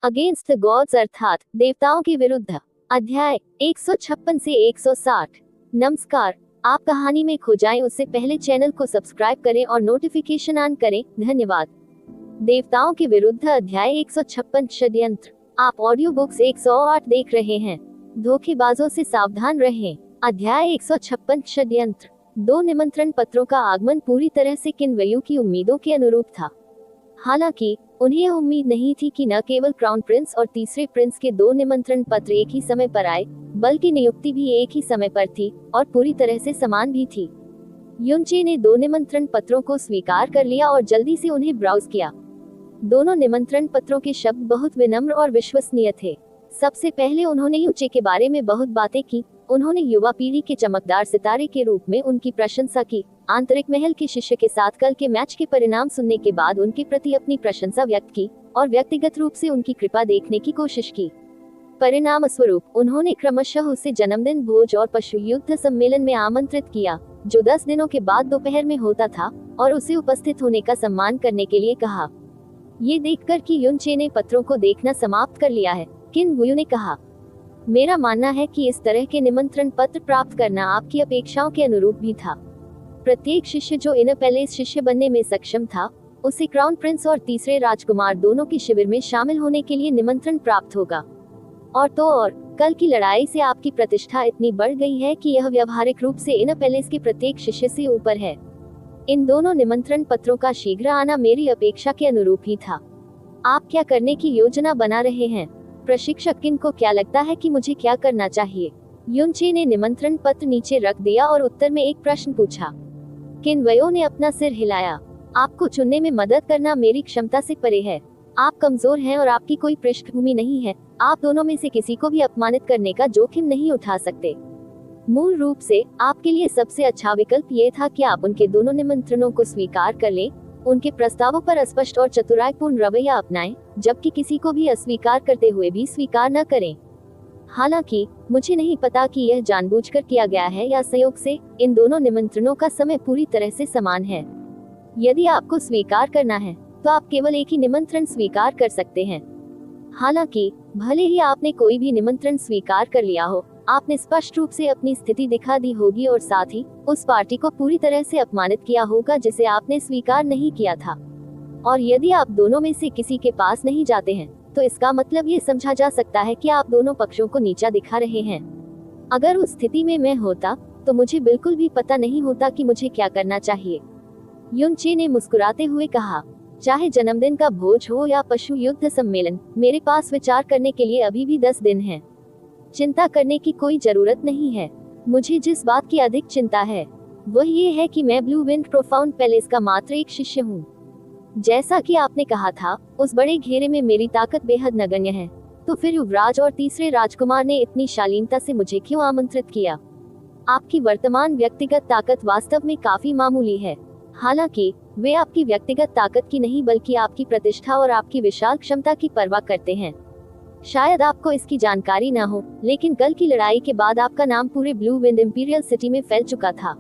Against the gods अर्थात देवताओं के विरुद्ध। अध्याय 156 से 160। नमस्कार, आप कहानी में खो जाएं उससे पहले चैनल को सब्सक्राइब करें और नोटिफिकेशन ऑन करें। धन्यवाद। देवताओं के विरुद्ध अध्याय 156 षड्यंत्र। आप ऑडियो बुक्स 108 देख रहे हैं। धोखेबाजों से सावधान रहें। अध्याय 156 षड्यंत्र। 2 निमंत्रण पत्रों का आगमन पूरी तरह से किन्वयु की उम्मीदों के अनुरूप था। हालांकि उन्हें यह उम्मीद नहीं थी कि न केवल क्राउन प्रिंस और तीसरे प्रिंस के 2 निमंत्रण पत्र एक ही समय पर आए, बल्कि नियुक्ति भी एक ही समय पर थी और पूरी तरह से समान भी थी। युनचे ने 2 निमंत्रण पत्रों को स्वीकार कर लिया और जल्दी से उन्हें ब्राउज किया। दोनों निमंत्रण पत्रों के शब्द बहुत विनम्र और विश्वसनीय थे। सबसे पहले उन्होंने युनचे के बारे में बहुत बातें की। उन्होंने युवा पीढ़ी के चमकदार सितारे के रूप में उनकी प्रशंसा की। आंतरिक महल के शिष्य के साथ कल के मैच के परिणाम सुनने के बाद उनके प्रति अपनी प्रशंसा व्यक्त की और व्यक्तिगत रूप से उनकी कृपा देखने की कोशिश की। परिणाम स्वरूप उन्होंने क्रमशः उसे जन्मदिन भोज और पशु युद्ध सम्मेलन में आमंत्रित किया, जो 10 दिनों के बाद दोपहर में होता था, और उसे उपस्थित होने का सम्मान करने के लिए कहा। ये देखकर कि युनचे ने पत्रों को देखना समाप्त कर लिया है, किन्वयु ने कहा, मेरा मानना है कि इस तरह के निमंत्रण पत्र प्राप्त करना आपकी अपेक्षाओं के अनुरूप भी था। प्रत्येक शिष्य जो इनर पैलेस शिष्य बनने में सक्षम था, उसे क्राउन प्रिंस और तीसरे राजकुमार दोनों के शिविर में शामिल होने के लिए निमंत्रण प्राप्त होगा। और तो और, कल की लड़ाई से आपकी प्रतिष्ठा इतनी बढ़ गई है कि यह व्यावहारिक रूप से इनर पैलेस के प्रत्येक शिष्य से ऊपर है। इन दोनों निमंत्रण पत्रों का शीघ्र आना मेरी अपेक्षा के अनुरूप ही था। आप क्या करने की योजना बना रहे हैं? प्रशिक्षक किन को क्या लगता है कि मुझे क्या करना चाहिए? युनचे ने निमंत्रण पत्र नीचे रख दिया और उत्तर में एक प्रश्न पूछा। किन्वयु ने अपना सिर हिलाया। आपको चुनने में मदद करना मेरी क्षमता से परे है। आप कमजोर हैं और आपकी कोई पृष्ठभूमि नहीं है। आप दोनों में से किसी को भी अपमानित करने का जोखिम नहीं उठा सकते। मूल रूप से आपके लिए सबसे अच्छा विकल्प ये था कि आप उनके दोनों निमंत्रणों को स्वीकार कर लें, उनके प्रस्तावों पर स्पष्ट और चतुराईपूर्ण रवैया अपनाएं, जबकि किसी को भी अस्वीकार करते हुए भी स्वीकार न करें। हालांकि मुझे नहीं पता कि यह जानबूझकर किया गया है या संयोग से, इन दोनों निमंत्रणों का समय पूरी तरह से समान है। यदि आपको स्वीकार करना है, तो आप केवल एक ही निमंत्रण स्वीकार कर सकते हैं। हालांकि भले ही आपने कोई भी निमंत्रण स्वीकार कर लिया हो, आपने स्पष्ट रूप से अपनी स्थिति दिखा दी होगी और साथ ही उस पार्टी को पूरी तरह से अपमानित किया होगा जिसे आपने स्वीकार नहीं किया था। और यदि आप दोनों में से किसी के पास नहीं जाते हैं, तो इसका मतलब ये समझा जा सकता है कि आप दोनों पक्षों को नीचा दिखा रहे हैं। अगर उस स्थिति में मैं होता, तो मुझे बिल्कुल भी पता नहीं होता कि मुझे क्या करना चाहिए। युनचे ने मुस्कुराते हुए कहा, चाहे जन्मदिन का भोज हो या पशु युद्ध सम्मेलन, मेरे पास विचार करने के लिए अभी भी 10 दिन हैं। चिंता करने की कोई जरूरत नहीं है। मुझे जिस बात की अधिक चिंता है, वह ये है कि मैं ब्लू विंड प्रोफाउंड पैलेस का मात्र एक शिष्य हूँ। जैसा कि आपने कहा था, उस बड़े घेरे में मेरी ताकत बेहद नगण्य है। तो फिर युवराज और तीसरे राजकुमार ने इतनी शालीनता से मुझे क्यों आमंत्रित किया? आपकी वर्तमान व्यक्तिगत ताकत वास्तव में काफी मामूली है। हालांकि वे आपकी व्यक्तिगत ताकत की नहीं, बल्कि आपकी प्रतिष्ठा और आपकी विशाल क्षमता की परवाह करते हैं। शायद आपको इसकी जानकारी न हो, लेकिन कल की लड़ाई के बाद आपका नाम पूरे ब्लू विंड इंपीरियल सिटी में फैल चुका था,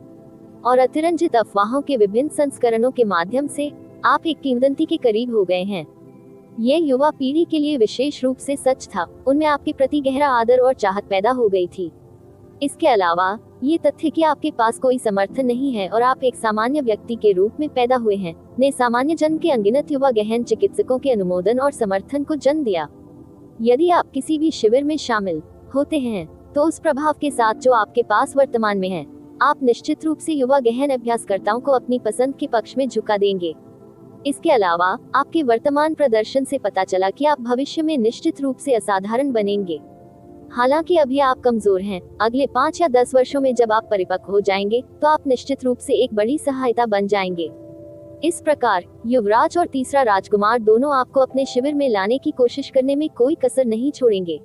और अतिरंजित अफवाहों के विभिन्न संस्करणों के माध्यम से आप एक किंवदंती के करीब हो गए हैं। ये युवा पीढ़ी के लिए विशेष रूप से सच था। उनमें आपके प्रति गहरा आदर और चाहत पैदा हो गई थी। इसके अलावा ये तथ्य कि आपके पास कोई समर्थन नहीं है और आप एक सामान्य व्यक्ति के रूप में पैदा हुए हैं, ने सामान्य जन के अनगिनत युवा गहन चिकित्सकों के अनुमोदन और समर्थन को जन्म दिया। यदि आप किसी भी शिविर में शामिल होते हैं, तो उस प्रभाव के साथ जो आपके पास वर्तमान में है, आप निश्चित रूप से युवा गहन अभ्यासकर्ताओं को अपनी पसंद के पक्ष में झुका देंगे। इसके अलावा आपके वर्तमान प्रदर्शन से पता चला कि आप भविष्य में निश्चित रूप से असाधारण बनेंगे। हालांकि अभी आप कमजोर हैं, अगले 5 या 10 वर्षों में जब आप परिपक्व हो जाएंगे, तो आप निश्चित रूप से एक बड़ी सहायता बन जाएंगे। इस प्रकार युवराज और तीसरा राजकुमार दोनों आपको अपने शिविर में लाने की कोशिश करने में कोई कसर नहीं छोड़ेंगे।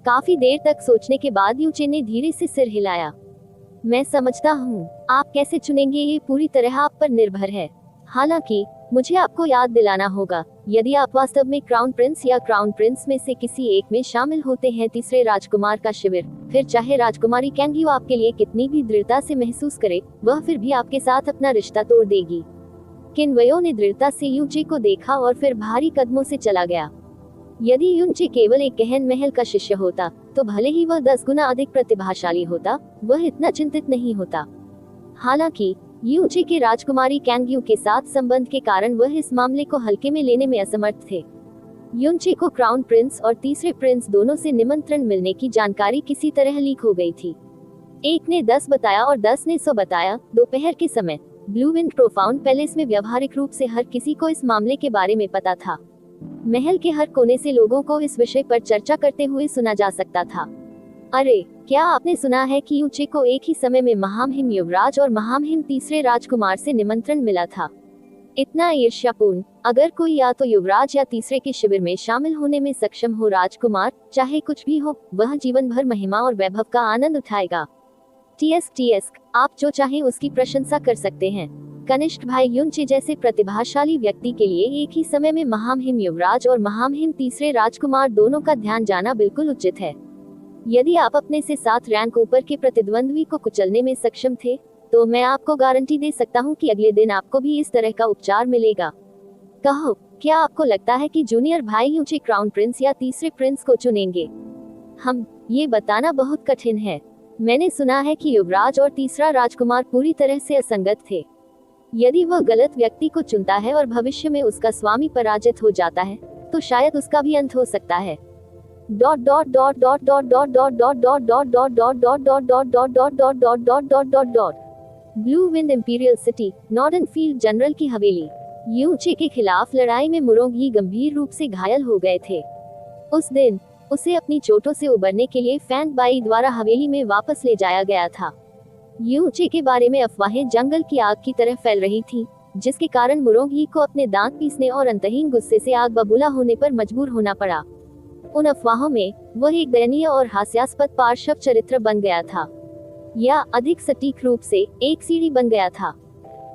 काफी देर तक सोचने के बाद युनचे ने धीरे से सिर हिलाया। मैं समझता हूँ, आप कैसे चुनेंगे ये पूरी तरह आप पर निर्भर है। हालांकि मुझे आपको याद दिलाना होगा, यदि आप वास्तव में क्राउन प्रिंस या क्राउन प्रिंस में से किसी एक में शामिल होते हैं तीसरे राजकुमार का शिविर, फिर चाहे राजकुमारी कैंग्यू आपके लिए कितनी भी दृढ़ता से महसूस करे, वह फिर भी आपके साथ अपना रिश्ता तोड़ देगी। किन्वयु ने दृढ़ता से युनचे को देखा और फिर भारी कदमों से चला गया। यदि युनचे केवल एक गहन महल का शिष्य होता तो भले ही वह 10 गुना अधिक प्रतिभाशाली होता, वह इतना चिंतित नहीं होता। हालांकि युनचे के राजकुमारी कैंगयू के साथ संबंध के कारण वह इस मामले को हल्के में लेने में असमर्थ थे। युनचे को क्राउन प्रिंस और तीसरे प्रिंस दोनों से निमंत्रण मिलने की जानकारी किसी तरह लीक हो गई थी। एक ने 10 बताया और 10 ने 100 बताया। दोपहर के समय ब्लू विंड प्रोफाउंड पैलेस में व्यावहारिक रूप से हर किसी को इस मामले के बारे में पता था। महल के हर कोने से लोगों को इस विषय पर चर्चा करते हुए सुना जा सकता था। अरे, क्या आपने सुना है कि युनचे को एक ही समय में महामहिम युवराज और महामहिम तीसरे राजकुमार से निमंत्रण मिला था? इतना ईर्ष्यापूर्ण। अगर कोई या तो युवराज या तीसरे के शिविर में शामिल होने में सक्षम हो, राजकुमार चाहे कुछ भी हो, वह जीवन भर महिमा और वैभव का आनंद उठाएगा। टीएस, आप जो चाहें उसकी प्रशंसा कर सकते हैं। कनिष्ठ भाई युनचे जैसे प्रतिभाशाली व्यक्ति के लिए एक ही समय में महामहिम युवराज और महामहिम तीसरे राजकुमार दोनों का ध्यान जाना बिल्कुल उचित है। यदि आप अपने से 7 रैंक ऊपर के प्रतिद्वंद्वी को कुचलने में सक्षम थे, तो मैं आपको गारंटी दे सकता हूं कि अगले दिन आपको भी इस तरह का उपचार मिलेगा। कहो, क्या आपको लगता है कि जूनियर भाई युनचे क्राउन प्रिंस या तीसरे प्रिंस को चुनेंगे? ये बताना बहुत कठिन है। मैंने सुना है कि युवराज और तीसरा राजकुमार पूरी तरह से असंगत थे। यदि वह गलत व्यक्ति को चुनता है और भविष्य में उसका स्वामी पराजित हो जाता है, तो शायद उसका भी अंत हो सकता है। Blue Wind Imperial City, Norden Field General की हवेली। युनचे के खिलाफ लड़ाई में मुरोंगी गंभीर रूप से घायल हो गए थे। उस दिन उसे अपनी चोटों से उबरने के लिए फैंग बाई द्वारा हवेली में वापस ले जाया गया था। युनचे के बारे में अफवाहें जंगल की आग की तरह फैल रही थीं, जिसके कारण मुरोंगी को अपने दांत पीसने और अंतहीन गुस्से से आग बबूला होने पर मजबूर होना पड़ा। उन अफवाहों में वह एक दयनीय और हास्यास्पद पार्श्व चरित्र बन गया था, या अधिक सटीक रूप से एक सीढ़ी बन गया था।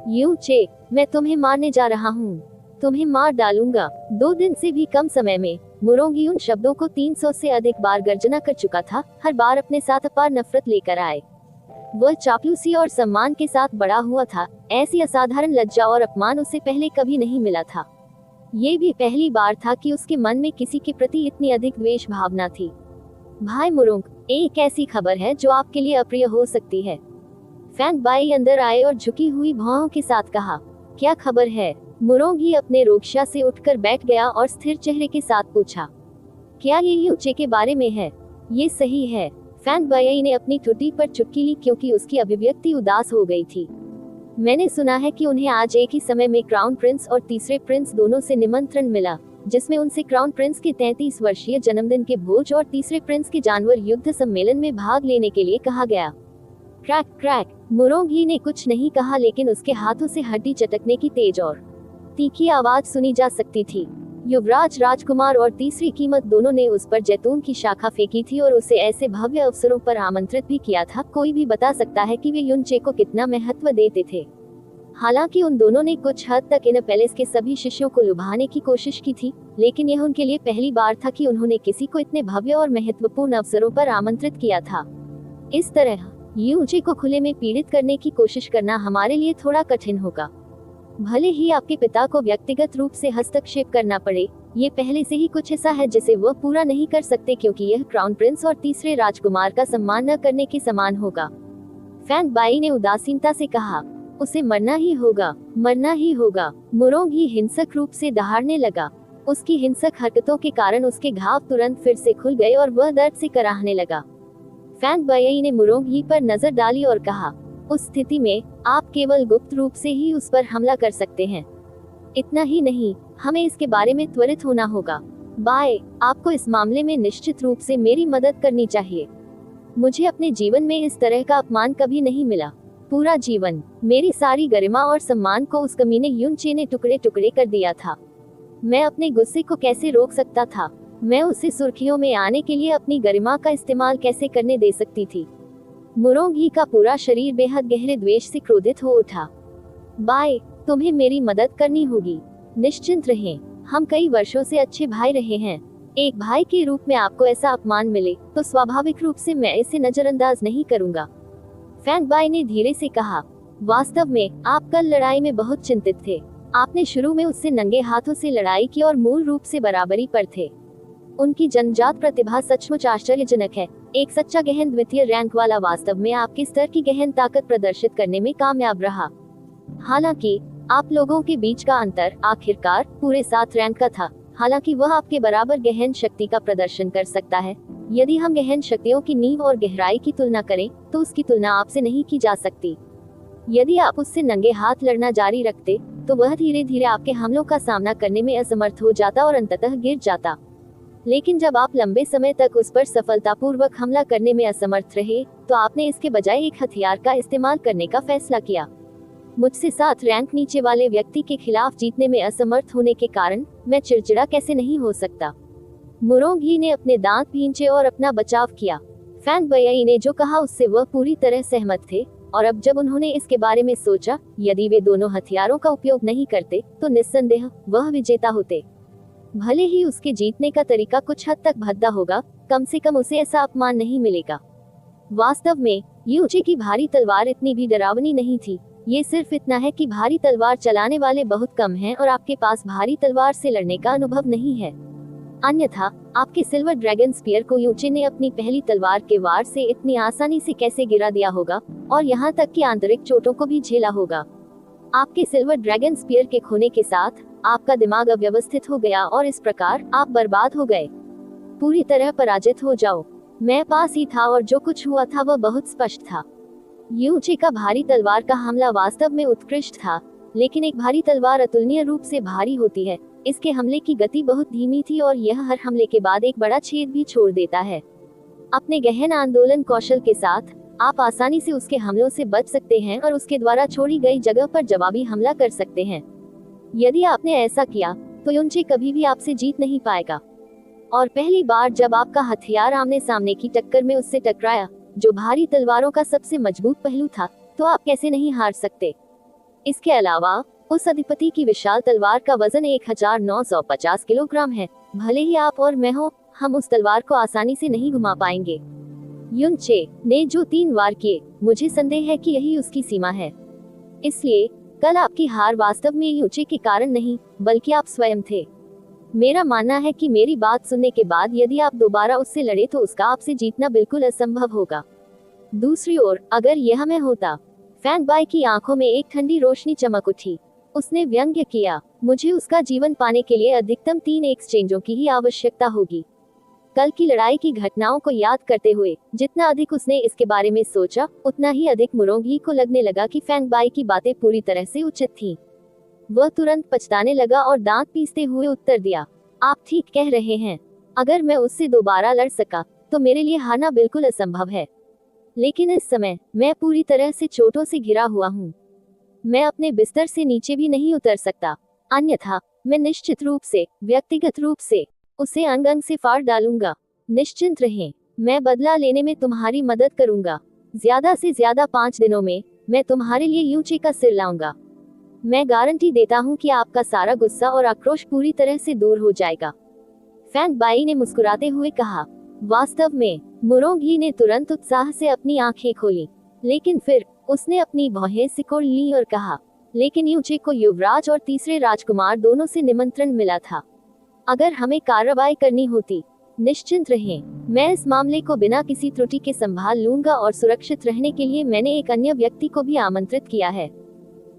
युनचे, मैं तुम्हें मारने जा रहा हूँ, तुम्हें मार डालूंगा। 2 दिन से भी कम समय में मुरोंगी उन शब्दों को 300 से अधिक बार गर्जना कर चुका था, हर बार अपने साथ अपार नफरत लेकर आए। वह चापलूसी और सम्मान के साथ बड़ा हुआ था। ऐसी असाधारण लज्जा और अपमान उसे पहले कभी नहीं मिला था। ये भी पहली बार था कि उसके मन में किसी के प्रति इतनी अधिक द्वेष भावना थी। भाई मुरोंग, एक ऐसी खबर है जो आपके लिए अप्रिय हो सकती है। फैंग बाई अंदर आए और झुकी हुई भौहों के साथ कहा, क्या खबर है? मुरोंगी अपने रोक्शा से उठकर बैठ गया और स्थिर चेहरे के साथ पूछा, क्या ये युनचे के बारे में है? ये सही है। फैंग बाई ने अपनी ठुड्डी पर चुटकी ली क्योंकि उसकी अभिव्यक्ति उदास हो गई थी। मैंने सुना है कि उन्हें आज एक ही समय में क्राउन प्रिंस और तीसरे प्रिंस दोनों से निमंत्रण मिला, जिसमें उनसे क्राउन प्रिंस के 33 वर्षीय जन्मदिन के भोज और तीसरे प्रिंस के जानवर युद्ध सम्मेलन में भाग लेने के लिए कहा गया। Crack crack. मुरोंगी ने कुछ नहीं कहा, लेकिन उसके हाथों से हड्डी चटकने की तेज और तीखी आवाज सुनी जा सकती थी। युवराज, राजकुमार और तीसरी कीमत दोनों ने उस पर जैतून की शाखा फेंकी थी और उसे ऐसे भव्य अवसरों पर आमंत्रित भी किया था। कोई भी बता सकता है कि वे युनचे को कितना महत्व देते थे। हालांकि उन दोनों ने कुछ हद तक इन पैलेस के सभी शिष्यों को लुभाने की कोशिश की थी, लेकिन यह उनके लिए पहली बार था कि उन्होंने किसी को इतने भव्य और महत्वपूर्ण अवसरों पर आमंत्रित किया था। इस तरह युनचे को खुले में पीड़ित करने की कोशिश करना हमारे लिए थोड़ा कठिन होगा। भले ही आपके पिता को व्यक्तिगत रूप से हस्तक्षेप करना पड़े, ये पहले से ही कुछ ऐसा है जिसे वह पूरा नहीं कर सकते, क्योंकि यह क्राउन प्रिंस और तीसरे राजकुमार का सम्मान न करने के समान होगा। फैंग बाई ने उदासीनता से कहा, उसे मरना ही होगा, मरना ही होगा। मुरोंगी हिंसक रूप से दहाड़ने लगा। उसकी हिंसक हरकतों के कारण उसके घाव तुरंत फिर से खुल गए और वह दर्द से कराहने लगा। फैंग बाई ने मुरोंगी पर नजर डाली और कहा, उस स्थिति में आप केवल गुप्त रूप से ही उस पर हमला कर सकते हैं। इतना ही नहीं, हमें इसके बारे में त्वरित होना होगा। बाय, आपको इस मामले में निश्चित रूप से मेरी मदद करनी चाहिए। मुझे अपने जीवन में इस तरह का अपमान कभी नहीं मिला। पूरा जीवन मेरी सारी गरिमा और सम्मान को उस कमीने युनचे ने टुकड़े टुकड़े कर दिया था। मैं अपने गुस्से को कैसे रोक सकता था? मैं उसे सुर्खियों में आने के लिए अपनी गरिमा का इस्तेमाल कैसे करने दे सकती थी? मुरोंगी का पूरा शरीर बेहद गहरे द्वेष से क्रोधित हो उठा। बाय, तुम्हें मेरी मदद करनी होगी। निश्चिंत रहें, हम कई वर्षों से अच्छे भाई रहे हैं। एक भाई के रूप में आपको ऐसा अपमान मिले तो स्वाभाविक रूप से मैं इसे नजरअंदाज नहीं करूंगा। फैंग बाई ने धीरे से कहा, वास्तव में आप कल लड़ाई में बहुत चिंतित थे। आपने शुरू में उससे नंगे हाथों से लड़ाई की और मूल रूप से बराबरी पर थे। उनकी जन्मजात प्रतिभा सचमुच आश्चर्यजनक है। एक सच्चा गहन द्वितीय रैंक वाला वास्तव में आपके स्तर की गहन ताकत प्रदर्शित करने में कामयाब रहा। हालांकि आप लोगों के बीच का अंतर आखिरकार पूरे 7 रैंक का था। हालांकि वह आपके बराबर गहन शक्ति का प्रदर्शन कर सकता है। यदि हम गहन शक्तियों की नींव और गहराई की तुलना करें तो उसकी तुलना आपसे नहीं की जा सकती। यदि आप उससे नंगे हाथ लड़ना जारी रखते तो वह धीरे धीरे आपके हमलों का सामना करने में असमर्थ हो जाता और अंततः गिर जाता। लेकिन जब आप लंबे समय तक उस पर सफलतापूर्वक हमला करने में असमर्थ रहे तो आपने इसके बजाय एक हथियार का इस्तेमाल करने का फैसला किया। मुझसे 7 रैंक नीचे वाले व्यक्ति के खिलाफ जीतने में असमर्थ होने के कारण मैं चिड़चिड़ा कैसे नहीं हो सकता। मुरोंगी ने अपने दांत भींचे और अपना बचाव किया। फैंग बयाई ने जो कहा उससे वह पूरी तरह सहमत थे, और अब जब उन्होंने इसके बारे में सोचा, यदि वे दोनों हथियारों का उपयोग नहीं करते तो निस्संदेह वह विजेता होते। भले ही उसके जीतने का तरीका कुछ हद तक भद्दा होगा, कम से कम उसे ऐसा अपमान नहीं मिलेगा। वास्तव में यूचे की भारी तलवार इतनी भी डरावनी नहीं थी। ये सिर्फ इतना है कि भारी तलवार चलाने वाले बहुत कम हैं और आपके पास भारी तलवार से लड़ने का अनुभव नहीं है। अन्यथा आपके सिल्वर ड्रैगन स्पीयर को यूचे ने अपनी पहली तलवार के वार से इतनी आसानी से कैसे गिरा दिया होगा, और यहाँ तक कि आंतरिक चोटों को भी झेला होगा। आपके सिल्वर ड्रैगन स्पीयर के खोने के साथ आपका दिमाग अव्यवस्थित हो गया और इस प्रकार आप बर्बाद हो गए, पूरी तरह पराजित हो जाओ। मैं पास ही था और जो कुछ हुआ था वह बहुत स्पष्ट था। यूचे का भारी तलवार का हमला वास्तव में उत्कृष्ट था, लेकिन एक भारी तलवार अतुलनीय रूप से भारी होती है। इसके हमले की गति बहुत धीमी थी और यह हर हमले के बाद एक बड़ा छेद भी छोड़ देता है। अपने गहन आंदोलन कौशल के साथ आप आसानी से उसके हमलों से बच सकते हैं और उसके द्वारा छोड़ी गई जगह पर जवाबी हमला कर सकते हैं। यदि आपने ऐसा किया तो यूचे कभी भी आपसे जीत नहीं पाएगा। और पहली बार जब आपका हथियार आमने सामने की टक्कर में उससे टकराया, जो भारी तलवारों का सबसे मजबूत पहलू था, तो आप कैसे नहीं हार सकते। इसके अलावा उस अधिपति की विशाल तलवार का वजन 1950 किलोग्राम है। भले ही आप और मैं हो, हम उस तलवार को आसानी से नहीं घुमा पाएंगे। यूचे ने जो 3 वार किए, मुझे संदेह है कि यही उसकी सीमा है। इसलिए कल आपकी हार वास्तव में यूचे के कारण नहीं, बल्कि आप स्वयं थे। मेरा मानना है कि मेरी बात सुनने के बाद यदि आप दोबारा उससे लड़े तो उसका आपसे जीतना बिल्कुल असंभव होगा। दूसरी ओर अगर यह मैं होता। फैंग बाई की आंखों में एक ठंडी रोशनी चमक उठी। उसने व्यंग्य किया, मुझे उसका जीवन पाने के लिए अधिकतम 3 एक्सचेंजों की ही आवश्यकता होगी। कल की लड़ाई की घटनाओं को याद करते हुए जितना अधिक उसने इसके बारे में सोचा, उतना ही अधिक मुरोंगी को लगने लगा कि फैंग बाई की बातें पूरी तरह से उचित थीं। वह तुरंत पछताने लगा और दांत पीसते हुए उत्तर दिया, आप ठीक कह रहे हैं। अगर मैं उससे दोबारा लड़ सका तो मेरे लिए हारना बिल्कुल असंभव है। लेकिन इस समय मैं पूरी तरह से चोटों से घिरा हुआ हूँ। मैं अपने बिस्तर से नीचे भी नहीं उतर सकता, अन्यथा मैं निश्चित रूप से, व्यक्तिगत रूप से उसे अंग अंग से फाड़ डालूंगा। निश्चिंत रहें, मैं बदला लेने में तुम्हारी मदद करूंगा। ज्यादा से ज्यादा 5 दिनों में मैं तुम्हारे लिए यूचे का सिर लाऊंगा। मैं गारंटी देता हूं कि आपका सारा गुस्सा और आक्रोश पूरी तरह से दूर हो जाएगा। फैंग बाई ने मुस्कुराते हुए कहा। वास्तव में मुरोंगी ने तुरंत उत्साह से अपनी आंखें खोली, लेकिन फिर उसने अपनी भौहें सिकोड़ ली और कहा, लेकिन यूचे को युवराज और तीसरे राजकुमार दोनों से निमंत्रण मिला था। अगर हमें कार्रवाई करनी होती, निश्चिंत रहें, मैं इस मामले को बिना किसी त्रुटि के संभाल लूंगा और सुरक्षित रहने के लिए मैंने एक अन्य व्यक्ति को भी आमंत्रित किया है।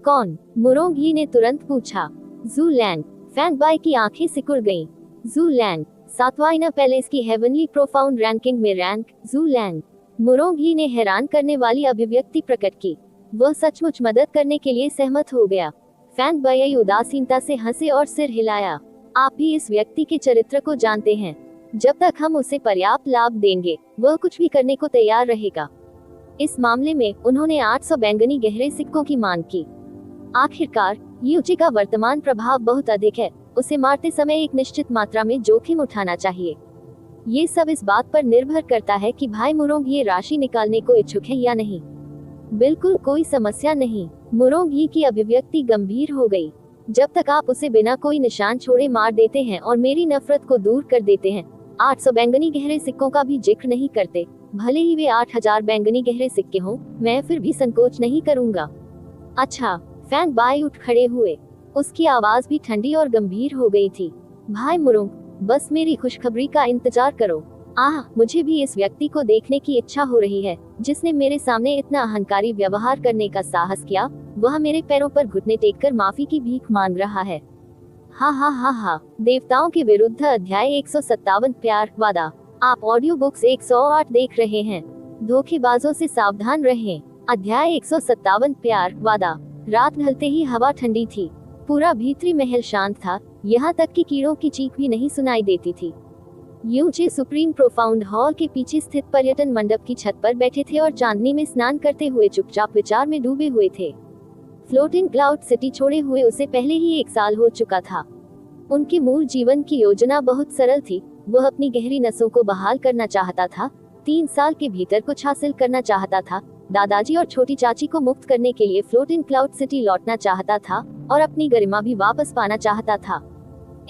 कौन? मुरोंगी ने तुरंत पूछा। जू लैंग। फैंग बाई की आंखें सिकुड़ गईं। जू लैंग 7वां पैलेस की हेवनली प्रोफाउंड रैंकिंग में रैंक। जू लैंग। मुरोंगी ने हैरान करने वाली अभिव्यक्ति प्रकट की। वह सचमुच मदद करने के लिए सहमत हो गया। फैंग बाई उदासीनता से हंसे और सिर हिलाया। आप भी इस व्यक्ति के चरित्र को जानते हैं। जब तक हम उसे पर्याप्त लाभ देंगे, वह कुछ भी करने को तैयार रहेगा। इस मामले में उन्होंने 800 बैंगनी गहरे सिक्कों की मांग की। आखिरकार यूचे का वर्तमान प्रभाव बहुत अधिक है। उसे मारते समय एक निश्चित मात्रा में जोखिम उठाना चाहिए। ये सब इस बात पर निर्भर करता है कि भाई मुरोंग ये राशि निकालने को इच्छुक है या नहीं। बिल्कुल कोई समस्या नहीं। मुरोंग की अभिव्यक्ति गंभीर हो गई। जब तक आप उसे बिना कोई निशान छोड़े मार देते हैं और मेरी नफरत को दूर कर देते हैं, 800 बैंगनी गहरे सिक्कों का भी जिक्र नहीं करते, भले ही वे 8000 बैंगनी गहरे सिक्के हों, मैं फिर भी संकोच नहीं करूंगा। अच्छा। फैंग बाई उठ खड़े हुए। उसकी आवाज भी ठंडी और गंभीर हो गई थी। भाई मुरोंग, बस मेरी खुशखबरी का इंतजार करो। आह, मुझे भी इस व्यक्ति को देखने की इच्छा हो रही है, जिसने मेरे सामने इतना अहंकारी व्यवहार करने का साहस किया। वह मेरे पैरों पर घुटने टेककर माफी की भीख मांग रहा है। हा हा हा हा। देवताओं के विरुद्ध अध्याय 157 प्यार वादा। आप ऑडियो बुक्स 108 देख रहे हैं। धोखेबाजों से सावधान रहें। अध्याय 157 प्यार वादा। रात ढलते ही हवा ठंडी थी। पूरा भीतरी महल शांत था, यहाँ तक कि कीड़ों की चीख भी नहीं सुनाई देती थी। यूचे सुप्रीम प्रोफाउंड हॉल के पीछे स्थित पर्यटन मंडप की छत पर बैठे थे और चांदनी में स्नान करते हुए चुपचाप विचार में डूबे हुए थे। फ्लोटिंग क्लाउड सिटी छोड़े हुए उसे पहले ही 1 साल हो चुका था। उनके मूल जीवन की योजना बहुत सरल थी। वह अपनी गहरी नसों को बहाल करना चाहता था, 3 साल के भीतर कुछ हासिल करना चाहता था, दादाजी और छोटी चाची को मुक्त करने के लिए फ्लोटिंग क्लाउड सिटी लौटना चाहता था और अपनी गरिमा भी वापस पाना चाहता था।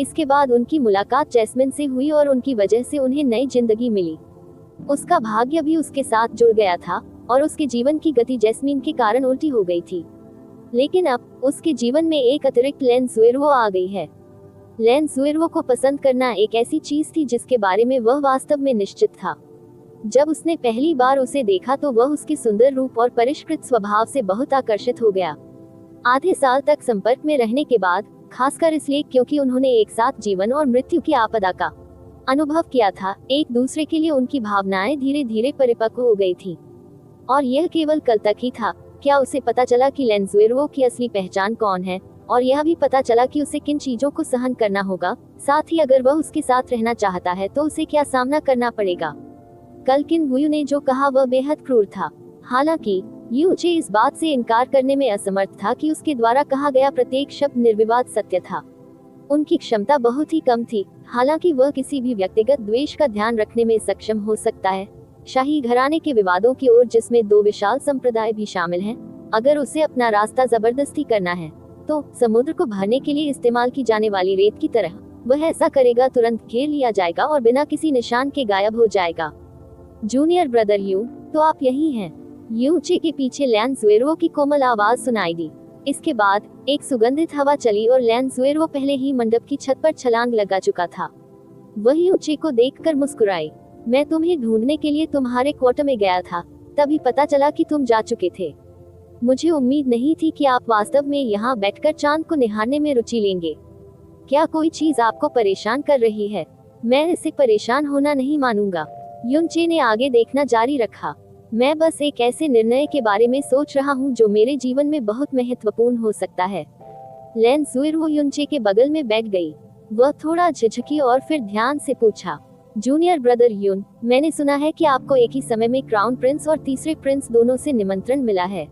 इसके बाद उनकी मुलाकात जैस्मिन से हुई और उनकी वजह से उन्हें नई जिंदगी मिली। उसका भाग्य भी उसके साथ जुड़ गया था और उसके जीवन की गति जैस्मिन के कारण उल्टी हो गई थी। लेकिन अब उसके जीवन में एक अतिरिक्त लेंसुएरो आ गई है। लेंसुएरो को पसंद करना एक ऐसी चीज थी जिसके बारे में वह वास्तव में निश्चित था। जब उसने पहली बार उसे देखा तो वह उसके सुंदर रूप और परिष्कृत स्वभाव से बहुत आकर्षित हो गया। आधे साल तक संपर्क में रहने के बाद, खासकर इसलिए क्योंकि उन्होंने एक साथ जीवन और मृत्यु की आपदा का अनुभव किया था, एक दूसरे के लिए उनकी भावनाएं धीरे धीरे परिपक्व हो गई थी। और यह केवल कल तक ही था। क्या उसे पता चला कि लेंसुएरो की असली पहचान कौन है, और यह भी पता चला कि उसे किन चीजों को सहन करना होगा, साथ ही अगर वह उसके साथ रहना चाहता है तो उसे क्या सामना करना पड़ेगा। कल किन वुयू ने जो कहा वह बेहद क्रूर था। हालांकि यूचे इस बात से इनकार करने में असमर्थ था कि उसके द्वारा कहा गया प्रत्येक शब्द निर्विवाद सत्य था। उनकी क्षमता बहुत ही कम थी, हालांकि वह किसी भी व्यक्तिगत द्वेष का ध्यान रखने में सक्षम हो सकता है। शाही घराने के विवादों की ओर, जिसमें 2 विशाल संप्रदाय भी शामिल हैं, अगर उसे अपना रास्ता जबरदस्ती करना है तो समुद्र को भरने के लिए इस्तेमाल की जाने वाली रेत की तरह वह ऐसा करेगा, तुरंत घेर लिया जाएगा और बिना किसी निशान के गायब हो जाएगा। जूनियर ब्रदर यू, तो आप यही हैं। यूचे के पीछे लेंसुएरो की कोमल आवाज सुनाई दी। इसके बाद एक सुगंधित हवा चली और लेंसुएरो पहले ही मंडप की छत पर छलांग लगा चुका था। वह यूचे को देखकर मुस्कुराई। मैं तुम्हें ढूंढने के लिए तुम्हारे क्वार्टर में गया था, तभी पता चला कि तुम जा चुके थे। मुझे उम्मीद नहीं थी कि आप वास्तव में यहाँ बैठकर चांद को निहारने में रुचि लेंगे। क्या कोई चीज आपको परेशान कर रही है? मैं इसे परेशान होना नहीं मानूंगा। यूचे ने आगे देखना जारी रखा। मैं बस एक ऐसे निर्णय के बारे में सोच रहा हूँ जो मेरे जीवन में बहुत महत्वपूर्ण हो सकता है। लेंसुएरो यूचे के बगल में बैठ गई। वह थोड़ा झिझकी और फिर ध्यान से पूछा, जूनियर ब्रदर यून, मैंने सुना है कि आपको एक ही समय में क्राउन प्रिंस और तीसरे प्रिंस दोनों से निमंत्रण मिला है।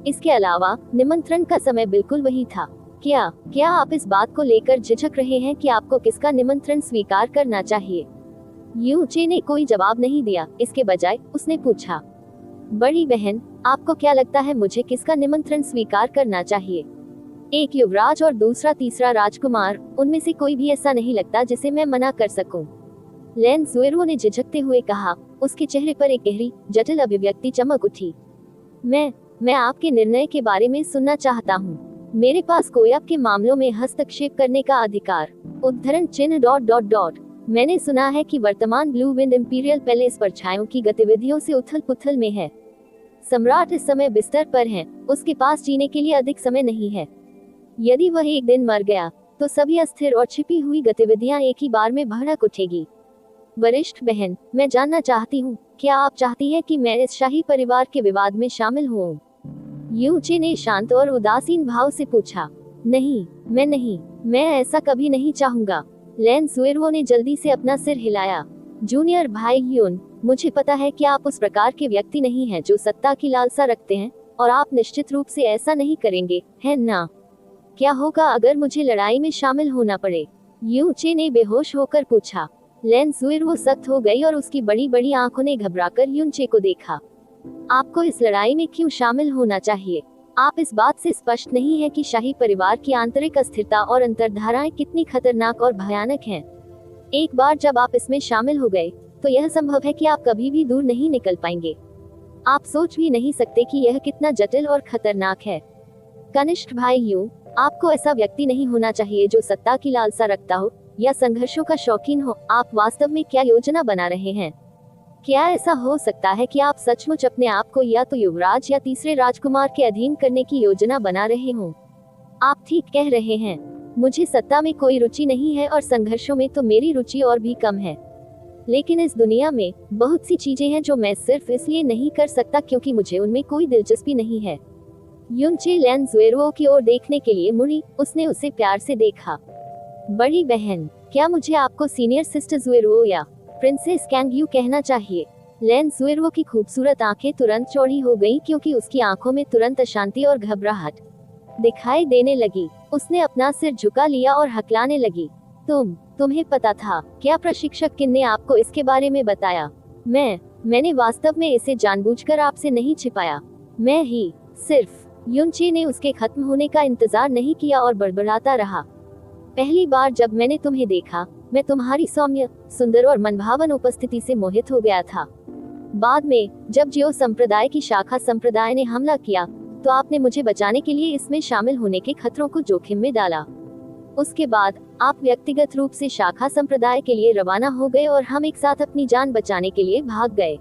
इसके अलावा निमंत्रण का समय बिल्कुल वही था। क्या आप इस बात को लेकर झिझक रहे हैं कि आपको किसका निमंत्रण स्वीकार करना चाहिए? यूचे ने कोई जवाब नहीं दिया। इसके बजाय उसने पूछा, बड़ी बहन, आपको क्या लगता है मुझे किसका निमंत्रण स्वीकार करना चाहिए? एक युवराज और दूसरा तीसरा राजकुमार, उनमें से कोई भी ऐसा नहीं लगता जिसे मैं मना कर सकूं। लेंसुएरो ने झिझकते हुए कहा। उसके चेहरे पर एक गहरी, जटिल अभिव्यक्ति चमक उठी। मैं आपके निर्णय के बारे में सुनना चाहता हूँ। मेरे पास कोई आपके मामलों में हस्तक्षेप करने का अधिकार। उद्धरण चिन्ह ... मैंने सुना है कि वर्तमान ब्लू विंड इंपीरियल पैलेस परछाइयों की गतिविधियों से उथल पुथल में है। सम्राट इस समय बिस्तर पर हैं, उसके पास जीने के लिए अधिक समय नहीं है। यदि वह एक दिन मर गया तो सभी अस्थिर और छिपी हुई गतिविधियां एक ही बार में भड़क उठेगी। वरिष्ठ बहन, मैं जानना चाहती हूँ, क्या आप चाहती हैं कि मैं इस शाही परिवार के विवाद में शामिल हूँ? यूचे ने शांत और उदासीन भाव से पूछा। नहीं, मैं ऐसा कभी नहीं चाहूंगा। लेंसुएरो ने जल्दी से अपना सिर हिलाया। जूनियर भाई यून, मुझे पता है कि आप उस प्रकार के व्यक्ति नहीं हैं जो सत्ता की लालसा रखते हैं, और आप निश्चित रूप से ऐसा नहीं करेंगे, है ना? क्या होगा अगर मुझे लड़ाई में शामिल होना पड़े? यूचे ने बेहोश होकर पूछा। लेंसुएरो सख्त हो गई और उसकी बड़ी बड़ी आंखों ने घबराकर यूचे को देखा। आपको इस लड़ाई में क्यों शामिल होना चाहिए? आप इस बात से स्पष्ट नहीं है कि शाही परिवार की आंतरिक अस्थिरता और अंतर्धाराएं कितनी खतरनाक और भयानक हैं। एक बार जब आप इसमें शामिल हो गए तो यह संभव है कि आप कभी भी दूर नहीं निकल पाएंगे। आप सोच भी नहीं सकते कि यह कितना जटिल और खतरनाक है। कनिष्ठ भाई यू, आपको ऐसा व्यक्ति नहीं होना चाहिए जो सत्ता की लालसा रखता हो, या संघर्षों का शौकीन हो, आप वास्तव में क्या योजना बना रहे हैं? क्या ऐसा हो सकता है कि आप सचमुच अपने आप को या तो युवराज या तीसरे राजकुमार के अधीन करने की योजना बना रहे हो? आप ठीक कह रहे हैं। मुझे सत्ता में कोई रुचि नहीं है और संघर्षों में तो मेरी रुचि और भी कम है। लेकिन इस दुनिया में बहुत सी चीजें हैं जो मैं सिर्फ इसलिए नहीं कर सकता क्योंकि मुझे उनमें कोई दिलचस्पी नहीं है। युनचे लैन ज़ुएरुओ की ओर देखने के लिए मुड़ी। उसने उसे प्यार से देखा। बड़ी बहन, क्या मुझे आपको सीनियर सिस्टर ज़ुएरुओ या प्रिंसेस कैंगयू कहना चाहिए? लैन ज़ुएरुओ की खूबसूरत आंखें तुरंत चौड़ी हो गईं क्योंकि उसकी आंखों में तुरंत अशांति और घबराहट दिखाई देने लगी। उसने अपना सिर झुका लिया और हकलाने लगी। तुम्हें पता था? क्या प्रशिक्षक किन ने आपको इसके बारे में बताया? मैंने वास्तव में इसे जानबूझकर आपसे नहीं छिपाया। मैं ही सिर्फ। युनचे ने उसके खत्म होने का इंतजार नहीं किया और बड़बड़ाता रहा। पहली बार जब मैंने तुम्हें देखा, मैं तुम्हारी सौम्य, सुंदर और मनभावन उपस्थिति से मोहित हो गया था। बाद में जब जियो संप्रदाय की शाखा संप्रदाय ने हमला किया, तो आपने मुझे बचाने के लिए इसमें शामिल होने के खतरों को जोखिम में डाला। उसके बाद आप व्यक्तिगत रूप से शाखा संप्रदाय के लिए रवाना हो गए और हम एक साथ अपनी जान बचाने के लिए भाग गए।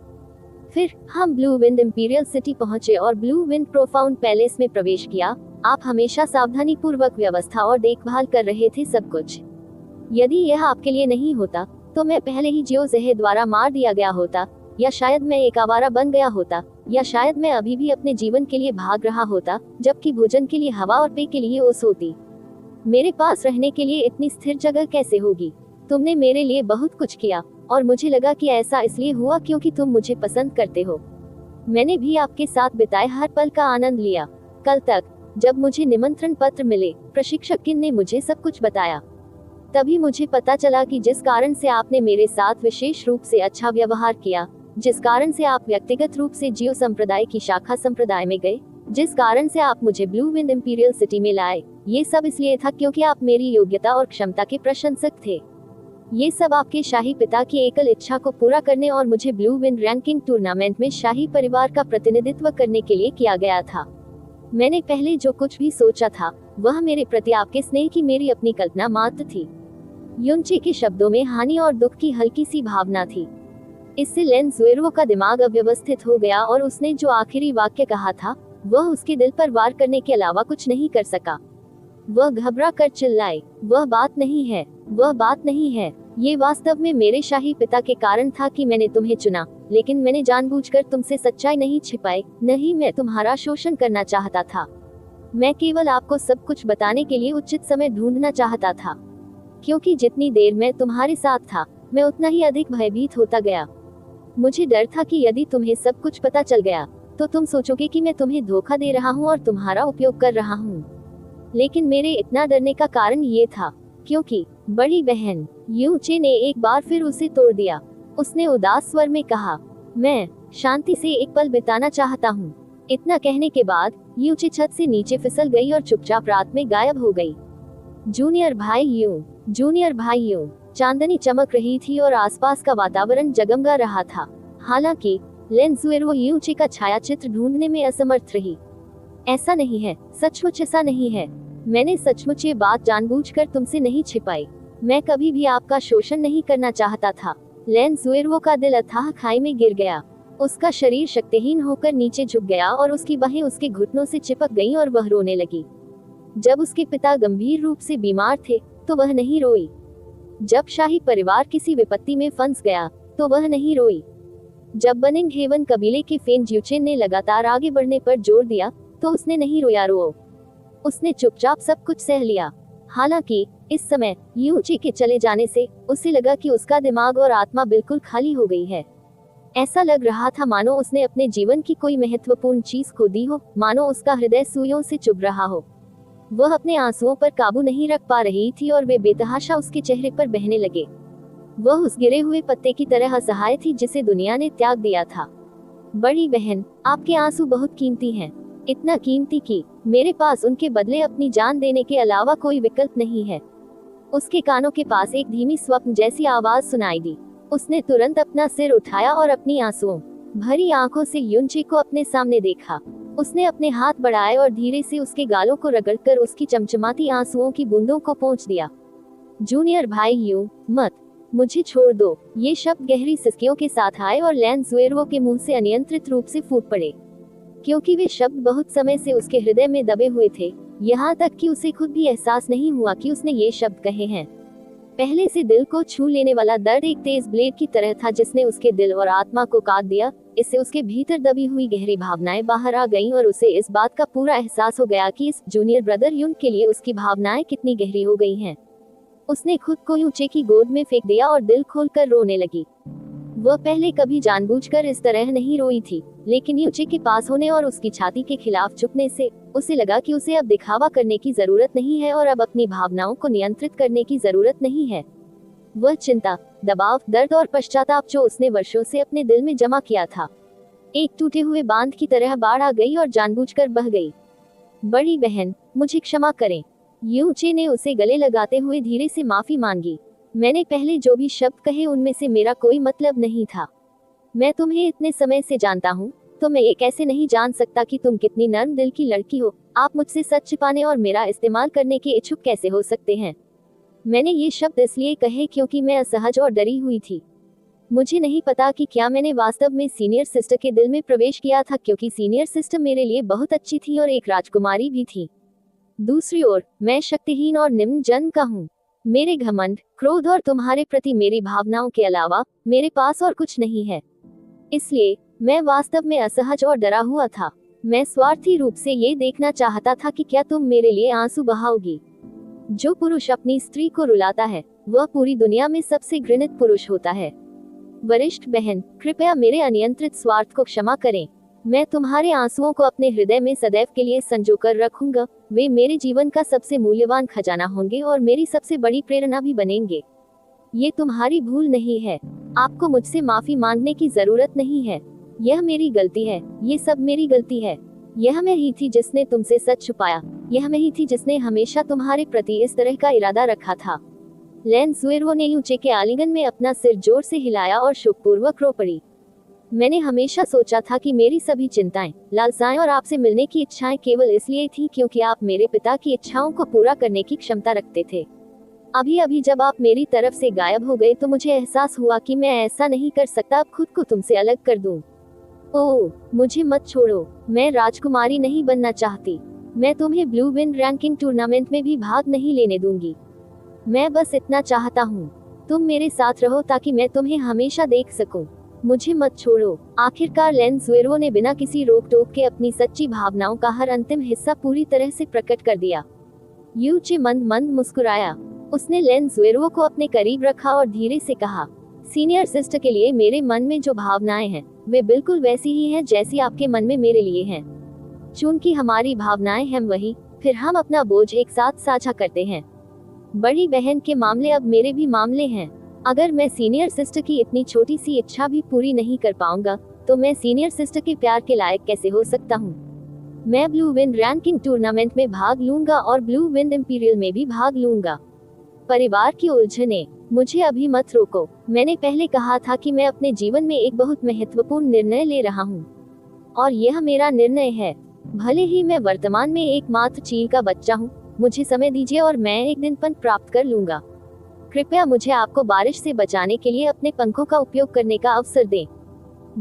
फिर हम ब्लू विंड इंपीरियल सिटी पहुंचे और ब्लू विंड प्रोफाउंड पैलेस में प्रवेश किया। आप हमेशा सावधानी पूर्वक व्यवस्था और देखभाल कर रहे थे सब कुछ। यदि यह आपके लिए नहीं होता, तो मैं पहले ही जियो ज़ेहे द्वारा मार दिया गया होता, या शायद मैं एक आवारा बन गया होता, या शायद मैं अभी भी अपने जीवन के लिए भाग रहा होता, जबकि भोजन के लिए हवा और पेय के लिए ओस होती। मेरे पास रहने के लिए इतनी स्थिर जगह कैसे होगी? तुमने मेरे लिए बहुत कुछ किया, और मुझे लगा कि ऐसा इसलिए हुआ क्योंकि तुम मुझे पसंद करते हो। मैंने भी आपके साथ बिताए हर पल का आनंद लिया। कल तक, जब मुझे निमंत्रण पत्र मिले, प्रशिक्षक किन ने मुझे सब कुछ बताया। तभी मुझे पता चला कि जिस कारण से आपने मेरे साथ विशेष रूप से अच्छा व्यवहार किया, जिस कारण से आप व्यक्तिगत रूप से जियो संप्रदाय की शाखा संप्रदाय में गए, जिस कारण से आप मुझे ब्लू विंड इंपीरियल सिटी में लाए, ये सब इसलिए था क्योंकि आप मेरी योग्यता और क्षमता के प्रशंसक थे। ये सब आपके शाही पिता की एकल इच्छा को पूरा करने और मुझे ब्लू विंड रैंकिंग टूर्नामेंट में शाही परिवार का प्रतिनिधित्व करने के लिए किया गया था। मैंने पहले जो कुछ भी सोचा था, वह मेरे प्रति आपके स्नेह की मेरी अपनी कल्पना मात्र थी। युनचे के शब्दों में हानि और दुख की हल्की सी भावना थी। इससे लैन ज़ुएरुओ का दिमाग अव्यवस्थित हो गया और उसने जो आखिरी वाक्य कहा था, वह उसके दिल पर वार करने के अलावा कुछ नहीं कर सका। वह घबरा कर चिल्लाए, वह बात नहीं है, वह बात नहीं है। ये वास्तव में मेरे शाही पिता के कारण था कि मैंने तुम्हें चुना, लेकिन मैंने जानबूझकर तुमसे सच्चाई नहीं छिपाई। नहीं, मैं तुम्हारा शोषण करना चाहता था। मैं केवल आपको सब कुछ बताने के लिए उचित समय ढूंढना चाहता था, क्योंकि जितनी देर मैं तुम्हारे साथ था, मैं उतना ही अधिक भयभीत होता गया। मुझे डर था कि यदि तुम्हें सब कुछ पता चल गया, तो तुम सोचोगे कि मैं तुम्हें धोखा दे रहा हूँ और तुम्हारा उपयोग कर रहा हूँ। लेकिन मेरे इतना डरने का कारण ये था, क्योंकि बड़ी बहन, युनचे ने एक बार फिर उसे तोड़ दिया। उसने उदास स्वर में कहा, मैं शांति से एक पल बिताना चाहता हूँ। इतना कहने के बाद युनचे छत से नीचे फिसल गई और चुपचाप रात में गायब हो गई। जूनियर भाई यू। चांदनी चमक रही थी और आसपास का वातावरण जगमगा रहा था। हालांकि लैन ज़ुएरुओ युनचे का छाया चित्र ढूंढने में असमर्थ रही। ऐसा नहीं है, सचमुच ऐसा नहीं है। मैंने सचमुच ये बात जानबूझकर तुमसे नहीं छिपाई। मैं कभी भी आपका शोषण नहीं करना चाहता था। लैन ज़ुएरुओ का दिल अथाह खाई में गिर गया। उसका शरीर शक्तिहीन होकर नीचे झुक गया और उसकी बाहें उसके घुटनों से चिपक गईं और वह रोने लगी। जब उसके पिता गंभीर रूप से बीमार थे, तो वह नहीं रोई। जब शाही परिवार किसी विपत्ति में फंस गया, तो वह नहीं रोई। जब बनिंग हेवन कबीले के फेन ज्यूचेन ने लगातार आगे बढ़ने पर जोर दिया, तो उसने नहीं रोया। उसने चुपचाप सब कुछ सह लिया। हालांकि इस समय युनचे के चले जाने से उसे लगा कि उसका दिमाग और आत्मा बिल्कुल खाली हो गई है। ऐसा लग रहा था मानो उसने अपने जीवन की कोई महत्वपूर्ण चीज खो दी हो, मानो उसका हृदय सुइयों से चुभ रहा हो। वह अपने आंसुओं पर काबू नहीं रख पा रही थी और वे बेतहाशा उसके चेहरे पर बहने लगे। वह उस गिरे हुए पत्ते की तरह असहाय थी जिसे दुनिया ने त्याग दिया था। बड़ी बहन, आपके आंसू बहुत कीमती हैं, इतना कीमती कि मेरे पास उनके बदले अपनी जान देने के अलावा कोई विकल्प नहीं है। उसके कानों के पास एक धीमी स्वप्न जैसी आवाज सुनाई दी। उसने तुरंत अपना सिर उठाया और अपनी आंसुओं भरी आंखों से युनचे को अपने सामने देखा। उसने अपने हाथ बढ़ाए और धीरे से उसके गालों को रगड़कर उसकी चमचमाती आंसुओं की बूंदों को पोंछ दिया। जूनियर भाई यूं मत, मुझे छोड़ दो। ये शब्द गहरी सिसकियों के साथ आए और लैंज़ुएरो के मुंह से अनियंत्रित रूप से फूट पड़े, क्योंकि वे शब्द बहुत समय से उसके हृदय में दबे हुए थे, यहाँ तक कि उसे खुद भी एहसास नहीं हुआ कि उसने ये शब्द कहे हैं। पहले से दिल को छू लेने वाला दर्द एक तेज ब्लेड की तरह था जिसने उसके दिल और आत्मा को काट दिया। इससे उसके भीतर दबी हुई गहरी भावनाएं बाहर आ गईं और उसे इस बात का पूरा एहसास हो गया कि इस जूनियर ब्रदर युन के लिए उसकी भावनाएं कितनी गहरी हो गई हैं। उसने खुद को यूचे की गोद में फेंक दिया और दिल खोलकर रोने लगी। वह पहले कभी जानबूझकर इस तरह नहीं रोई थी, लेकिन यूचे के पास होने और उसकी छाती के खिलाफ झुकने से उसे लगा कि उसे अब दिखावा करने की जरूरत नहीं है और अब अपनी भावनाओं को नियंत्रित करने की जरूरत नहीं है। वह चिंता, दबाव, दर्द और पश्चाताप जो उसने वर्षों से अपने दिल में जमा किया था, एक टूटे हुए बांध की तरह बाढ़ आ गई और जानबूझकर बह गई। बड़ी बहन, मुझे क्षमा करें, यूचे ने उसे गले लगाते हुए धीरे से माफी मांगी। मैंने पहले जो भी शब्द कहे उनमें से मेरा कोई मतलब नहीं था। मैं तुम्हें इतने समय से जानता हूँ, तो मैं ये कैसे नहीं जान सकता कि तुम कितनी नर्म दिल की लड़की हो। आप मुझसे सच छिपाने और मेरा इस्तेमाल करने के इच्छुक कैसे हो सकते हैं? मैंने ये शब्द इसलिए कहे क्योंकि मैं असहज और डरी हुई थी। मुझे नहीं पता कि क्या मैंने वास्तव में सीनियर सिस्टर के दिल में प्रवेश किया था, क्योंकि सीनियर सिस्टर मेरे लिए बहुत अच्छी थी और एक राजकुमारी भी थी। दूसरी ओर, मैं शक्तिहीन और निम्न जन्म का हूँ। मेरे घमंड, क्रोध और तुम्हारे प्रति मेरी भावनाओं के अलावा मेरे पास और कुछ नहीं है। इसलिए मैं वास्तव में असहज और डरा हुआ था। मैं स्वार्थी रूप से ये देखना चाहता था कि क्या तुम मेरे लिए आंसू बहाओगी। जो पुरुष अपनी स्त्री को रुलाता है, वह पूरी दुनिया में सबसे घृणित पुरुष होता है। वरिष्ठ बहन, कृपया मेरे अनियंत्रित स्वार्थ को क्षमा करें। मैं तुम्हारे आंसुओं को अपने हृदय में सदैव के लिए संजोकर रखूंगा। वे मेरे जीवन का सबसे मूल्यवान खजाना होंगे और मेरी सबसे बड़ी प्रेरणा भी बनेंगे। ये तुम्हारी भूल नहीं है। आपको मुझसे माफी मांगने की जरूरत नहीं है। यह मेरी गलती है। ये सब मेरी गलती है। यह मैं ही थी जिसने तुमसे सच छुपाया। यह मैं ही थी जिसने हमेशा तुम्हारे प्रति इस तरह का इरादा रखा था। लैंज़ुएरो ने यूचे के आलिंगन में अपना सिर जोर से हिलाया और शोकपूर्वक रो पड़ी। मैंने हमेशा सोचा था कि मेरी सभी चिंताएं, लालसाएं और आपसे मिलने की इच्छाएं केवल इसलिए थी क्योंकि आप मेरे पिता की इच्छाओं को पूरा करने की क्षमता रखते थे। अभी अभी जब आप मेरी तरफ से गायब हो गए तो मुझे एहसास हुआ कि मैं ऐसा नहीं कर सकता, अब खुद को तुमसे अलग कर दूं। ओह, मुझे मत छोड़ो। मैं राजकुमारी नहीं बनना चाहती। मैं तुम्हें ब्लू विंड रैंकिंग टूर्नामेंट में भी भाग नहीं लेने दूंगी। मैं बस इतना चाहता हूँ, तुम मेरे साथ रहो ताकि मैं तुम्हें हमेशा देख सकूं। मुझे मत छोड़ो। आखिरकार लैंज़ुएरो ने बिना किसी रोक टोक के अपनी सच्ची भावनाओं का हर अंतिम हिस्सा पूरी तरह से प्रकट कर दिया। यूचे मंद मंद मुस्कुराया। उसने लैंज़ुएरो को अपने करीब रखा और धीरे से कहा, सीनियर सिस्टर के लिए मेरे मन में जो भावनाएं हैं, वे बिल्कुल वैसी ही हैं जैसी आपके मन में मेरे लिए हैं। चूंकि हमारी भावनाएं हैं वही, फिर हम अपना बोझ एक साथ साझा करते हैं। बड़ी बहन के मामले अब मेरे भी मामले हैं। अगर मैं सीनियर सिस्टर की इतनी छोटी सी इच्छा भी पूरी नहीं कर पाऊंगा, तो मैं सीनियर सिस्टर के प्यार के लायक कैसे हो सकता हूँ? मैं ब्लू विंड रैंकिंग टूर्नामेंट में भाग लूंगा और ब्लू विंड इंपीरियल में भी भाग लूंगा। परिवार की उलझने, मुझे अभी मत रोको। मैंने पहले कहा था कि मैं अपने जीवन में एक बहुत महत्वपूर्ण निर्णय ले रहा हूँ, और यह मेरा निर्णय है। भले ही मैं वर्तमान में एकमात्र चील का बच्चा हूँ, मुझे समय दीजिए और मैं एक दिन पन प्राप्त कर लूंगा। कृपया मुझे आपको बारिश से बचाने के लिए अपने पंखों का उपयोग करने का अवसर दें।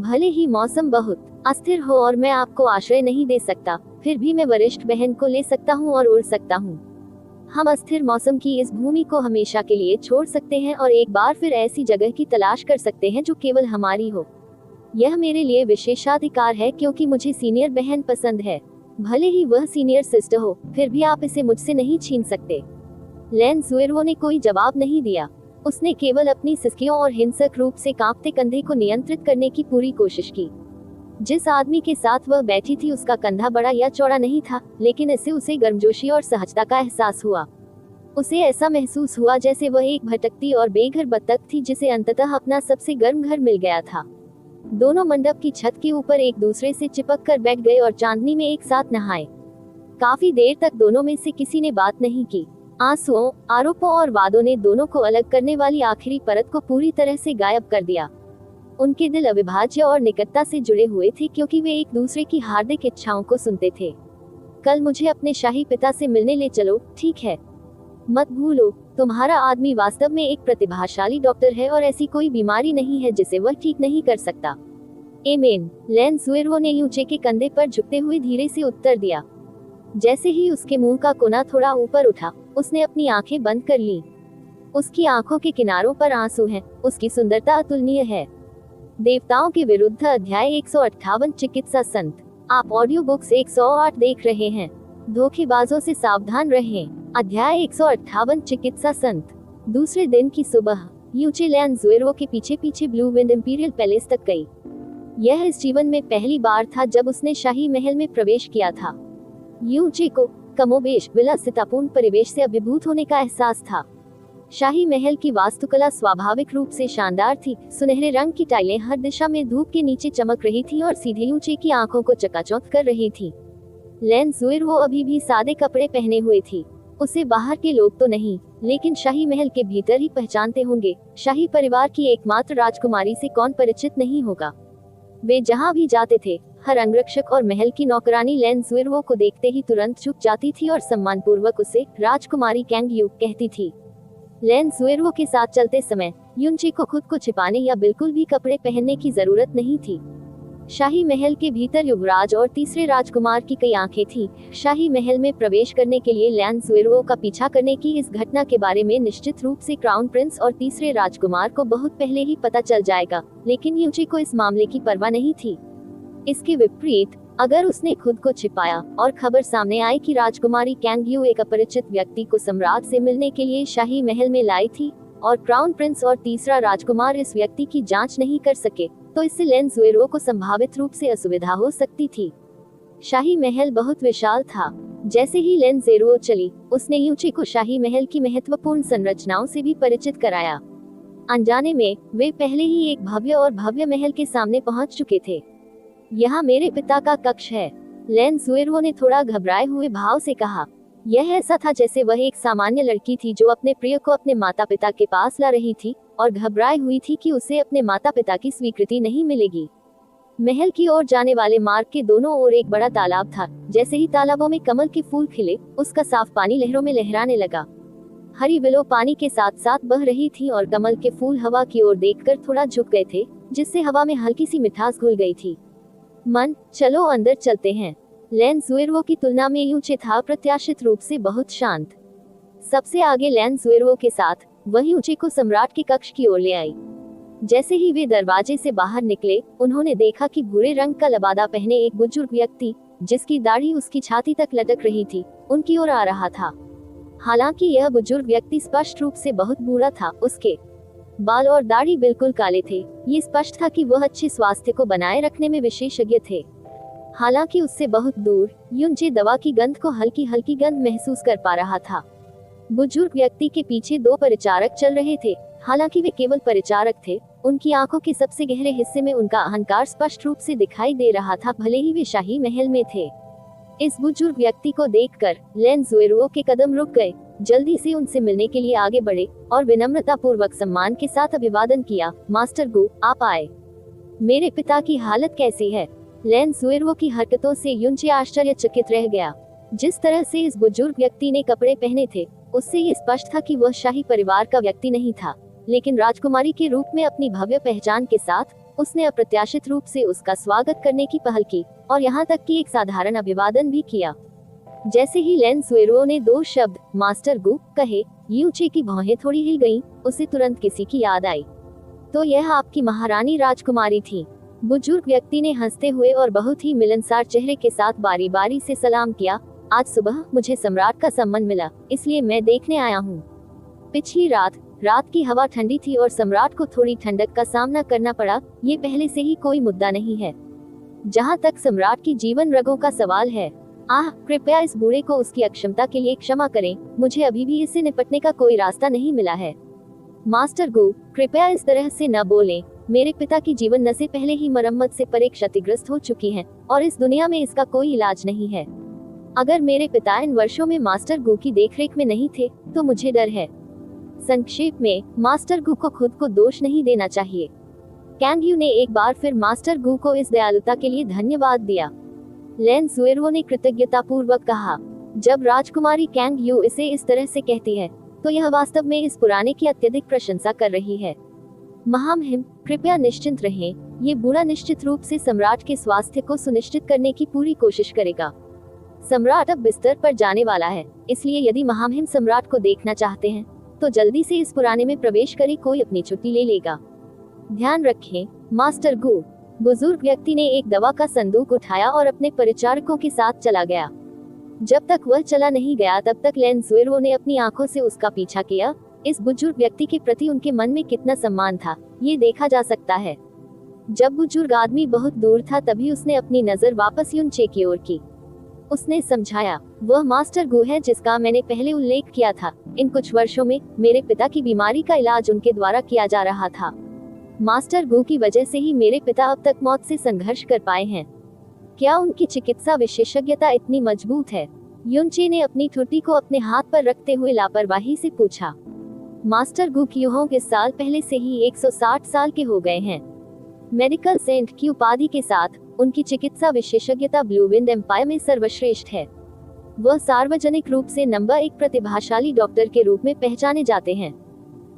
भले ही मौसम बहुत अस्थिर हो और मैं आपको आश्रय नहीं दे सकता, फिर भी मैं वरिष्ठ बहन को ले सकता हूँ और उड़ सकता हूँ। हम अस्थिर मौसम की इस भूमि को हमेशा के लिए छोड़ सकते हैं और एक बार फिर ऐसी जगह की तलाश कर सकते हैं जो केवल हमारी हो। यह मेरे लिए विशेषाधिकार है क्योंकि मुझे सीनियर बहन पसंद है। भले ही वह सीनियर सिस्टर हो, फिर भी आप इसे मुझसे नहीं छीन सकते। लैंज़ुएरो ने कोई जवाब नहीं दिया। उसने केवल अपनी सिसकियों और हिंसक रूप से कांपते कंधे को नियंत्रित करने की पूरी कोशिश की। जिस आदमी के साथ वह बैठी थी उसका कंधा बड़ा या चौड़ा नहीं था, लेकिन इससे उसे गर्मजोशी और सहजता का एहसास हुआ। उसे ऐसा महसूस हुआ जैसे वह एक भटकती और बेघर बत्तख थी जिसे अंततः अपना सबसे गर्म घर मिल गया था। दोनों मंडप की छत के ऊपर एक दूसरे से चिपक कर बैठ गए और चांदनी में एक साथ नहाए। काफी देर तक दोनों में से किसी ने बात नहीं की। आंसुओं, आरोपों और वादों ने दोनों को अलग करने वाली आखिरी परत को पूरी तरह से गायब कर दिया। उनके दिल अविभाज्य और निकटता से जुड़े हुए थे क्योंकि वे एक दूसरे की हार्दिक इच्छाओं को सुनते थे। कल मुझे अपने शाही पिता से मिलने ले चलो, ठीक है? मत भूलो। तुम्हारा आदमी वास्तव में एक प्रतिभाशाली डॉक्टर है और ऐसी कोई बीमारी नहीं है जिसे वह ठीक नहीं कर सकता। एमेन, लेन ज़ुएर्वो ने यूचे के कंधे पर झुकते हुए धीरे से उत्तर दिया। जैसे ही उसके मुंह का कोना थोड़ा ऊपर उठा, उसने अपनी आंखें बंद कर ली। उसकी आंखों के किनारों पर आंसू हैं, उसकी सुंदरता अतुलनीय है। देवताओं के विरुद्ध अध्याय 158 चिकित्सा संत। आप ऑडियो बुक्स 108 देख रहे हैं। धोखेबाजों से सावधान रहें। अध्याय 158 चिकित्सा संत। दूसरे दिन की सुबह यूचे लेन ज़ुएर्वो के पीछे पीछे ब्लू विंड इंपीरियल पैलेस तक गई। यह इस जीवन में पहली बार था जब उसने शाही महल में प्रवेश किया था। यूचे को कमोबेश विलासितापूर्ण परिवेश से अभिभूत होने का एहसास था। शाही महल की वास्तुकला स्वाभाविक रूप से शानदार थी। सुनहरे रंग की टाइलें हर दिशा में धूप के नीचे चमक रही थीं और सीधे यूचे की आंखों को चकाचौंध कर रही थी। लेन ज़ुएर्वो अभी भी सादे कपड़े पहने हुए थी। उसे बाहर के लोग तो नहीं, लेकिन शाही महल के भीतर ही पहचानते होंगे। शाही परिवार की एकमात्र राजकुमारी से कौन परिचित नहीं होगा। वे जहाँ भी जाते थे, हर अंगरक्षक और महल की नौकरानी लेन ज़ुएर्वो को देखते ही तुरंत झुक जाती थी और सम्मानपूर्वक उसे राजकुमारी कैंग यू कहती थी। लेन ज़ुएर्वो के साथ चलते समय यूचे को खुद को छिपाने या बिल्कुल भी कपड़े पहनने की जरूरत नहीं थी। शाही महल के भीतर युवराज और तीसरे राजकुमार की कई आंखें थीं। शाही महल में प्रवेश करने के लिए लेन ज़ुएर्वो का पीछा करने की इस घटना के बारे में निश्चित रूप से क्राउन प्रिंस और तीसरे राजकुमार को बहुत पहले ही पता चल जाएगा, लेकिन यूचे को इस मामले की परवाह नहीं थी। इसके विपरीत, अगर उसने खुद को छिपाया और खबर सामने आई कि राजकुमारी कैंग यू एक अपरिचित व्यक्ति को सम्राट से मिलने के लिए शाही महल में लाई थी और क्राउन प्रिंस और तीसरा राजकुमार इस व्यक्ति की जांच नहीं कर सके, तो इससे लेन ज़ुएर्वो को संभावित रूप से असुविधा हो सकती थी। शाही महल बहुत विशाल था। जैसे ही लेन ज़ुएर्वो चली, उसने यूचे को शाही महल की महत्वपूर्ण संरचनाओं से भी परिचित कराया। अनजाने में वे पहले ही एक भव्य और भव्य महल के सामने पहुंच चुके थे। यहाँ मेरे पिता का कक्ष है, लेन ज़ुएर्वो ने थोड़ा घबराए हुए भाव से कहा। यह ऐसा था जैसे वह एक सामान्य लड़की थी जो अपने प्रिय को अपने माता पिता के पास ला रही थी और घबराई हुई थी कि उसे अपने माता पिता की स्वीकृति नहीं मिलेगी। महल की ओर जाने वाले मार्ग के दोनों ओर एक बड़ा तालाब था। जैसे ही तालाबों में कमल के फूल खिले, उसका साफ पानी लहरों में लहराने लगा। हरी विलो पानी के साथ साथ बह रही थी और कमल के फूल हवा की ओर देखकर थोड़ा झुक गए थे, जिससे हवा में हल्की सी मिठास घुल गई थी। मन, चलो अंदर चलते हैं। लेन ज़ुएर्वो की तुलना में यूचे था अप्रत्याशित रूप से बहुत शांत। सबसे आगे लेन ज़ुएर्वो के साथ वह यूचे को सम्राट के कक्ष की ओर ले आई। जैसे ही वे दरवाजे से बाहर निकले, उन्होंने देखा कि भूरे रंग का लबादा पहने एक बुजुर्ग व्यक्ति, जिसकी दाढ़ी उसकी छाती तक लटक रही थी, उनकी ओर आ रहा था। हालांकि यह बुजुर्ग व्यक्ति स्पष्ट रूप से बहुत बूढ़ा था। उसके बाल और दाढ़ी बिल्कुल काले थे। ये स्पष्ट था कि वह अच्छे स्वास्थ्य को बनाए रखने में विशेषज्ञ थे। हालांकि उससे बहुत दूर यूचे दवा की गंध को हल्की हल्की गंध महसूस कर पा रहा था। बुजुर्ग व्यक्ति के पीछे दो परिचारक चल रहे थे। हालांकि वे केवल परिचारक थे, उनकी आंखों के सबसे गहरे हिस्से में उनका अहंकार स्पष्ट रूप से दिखाई दे रहा था, भले ही वे शाही महल में थे। इस बुजुर्ग व्यक्ति को देखकर लेन ज़ुएर्वो के कदम रुक गए। जल्दी से उनसे मिलने के लिए आगे बढ़े और विनम्रता पूर्वक सम्मान के साथ अभिवादन किया। मास्टर गू, आप आए। मेरे पिता की हालत कैसी है? लेन ज़ुएर्वो की हरकतों से यूचे आश्चर्यचकित रह गया। जिस तरह से इस बुजुर्ग व्यक्ति ने कपड़े पहने थे, उससे ये स्पष्ट था कि वह शाही परिवार का व्यक्ति नहीं था, लेकिन राजकुमारी के रूप में अपनी भव्य पहचान के साथ उसने अप्रत्याशित रूप से उसका स्वागत करने की पहल की और यहाँ तक कि एक साधारण अभिवादन भी किया। जैसे ही लेन ज़ुएर्वो ने दो शब्द मास्टर गू कहे, यूचे की भौहें थोड़ी हिल गईं। उसे तुरंत किसी की याद आई। तो यह आपकी महारानी राजकुमारी थी। बुजुर्ग व्यक्ति ने हंसते हुए और बहुत ही मिलनसार चेहरे के साथ बारी बारी से सलाम किया। आज सुबह मुझे सम्राट का सम्मन मिला, इसलिए मैं देखने आया हूँ। पिछली रात की हवा ठंडी थी और सम्राट को थोड़ी ठंडक का सामना करना पड़ा। ये पहले से ही कोई मुद्दा नहीं है। जहाँ तक सम्राट की जीवन रगों का सवाल है, कृपया इस बूढ़े को उसकी अक्षमता के लिए क्षमा करें। मुझे अभी भी इससे निपटने का कोई रास्ता नहीं मिला है। मास्टर गू, कृपया इस तरह से न बोलें। मेरे पिता की जीवन नसें पहले ही मरम्मत से परे क्षतिग्रस्त हो चुकी हैं और इस दुनिया में इसका कोई इलाज नहीं है। अगर मेरे पिता इन वर्षों में मास्टर गू की देखरेख में नहीं थे, तो मुझे डर है। संक्षेप में, मास्टर गू को खुद को दोष नहीं देना चाहिए। कैंग यू ने एक बार फिर मास्टर गू को इस दयालुता के लिए धन्यवाद दिया। लेन ज़ुएर्वो ने कृतज्ञतापूर्वक कहा, जब राजकुमारी कैंग यू इसे इस तरह से कहती है, तो यह वास्तव में इस पुराने की अत्यधिक प्रशंसा कर रही है। महामहिम, कृपया निश्चिंत रहें, ये बूढ़ा निश्चित रूप से सम्राट के स्वास्थ्य को सुनिश्चित करने की पूरी कोशिश करेगा। सम्राट अब बिस्तर पर जाने वाला है, इसलिए यदि महामहिम सम्राट को देखना चाहते हैं तो जल्दी से इस पुराने में प्रवेश करे, कोई अपनी छुट्टी ले लेगा। ध्यान रखें, मास्टर गू। बुजुर्ग व्यक्ति ने एक दवा का संदूक उठाया और अपने परिचारकों के साथ चला गया। जब तक वह चला नहीं गया तब तक लेंजुएरो ने अपनी आंखों से उसका पीछा किया। इस बुजुर्ग व्यक्ति के प्रति उनके मन में कितना सम्मान था, ये देखा जा सकता है। जब बुजुर्ग आदमी बहुत दूर था तभी उसने अपनी नजर वापस युनचे की ओर की। उसने समझाया, वह मास्टर गू है जिसका मैंने पहले उल्लेख किया था। इन कुछ वर्षों में मेरे पिता की बीमारी का इलाज उनके द्वारा किया जा रहा था। मास्टर गू की वजह से ही मेरे पिता अब तक मौत से संघर्ष कर पाए हैं। क्या उनकी चिकित्सा विशेषज्ञता इतनी मजबूत है? युनचे ने अपनी ठुड्डी को अपने हाथ पर रखते हुए लापरवाही से पूछा। मास्टर गू क्यूहोंग इस साल पहले से ही 160 साल के हो गए हैं। मेडिकल सेंट की उपाधि के साथ उनकी चिकित्सा विशेषज्ञता ब्लू विंड एम्पायर में सर्वश्रेष्ठ है। वह सार्वजनिक रूप से नंबर 1 प्रतिभाशाली डॉक्टर के रूप में पहचाने जाते हैं।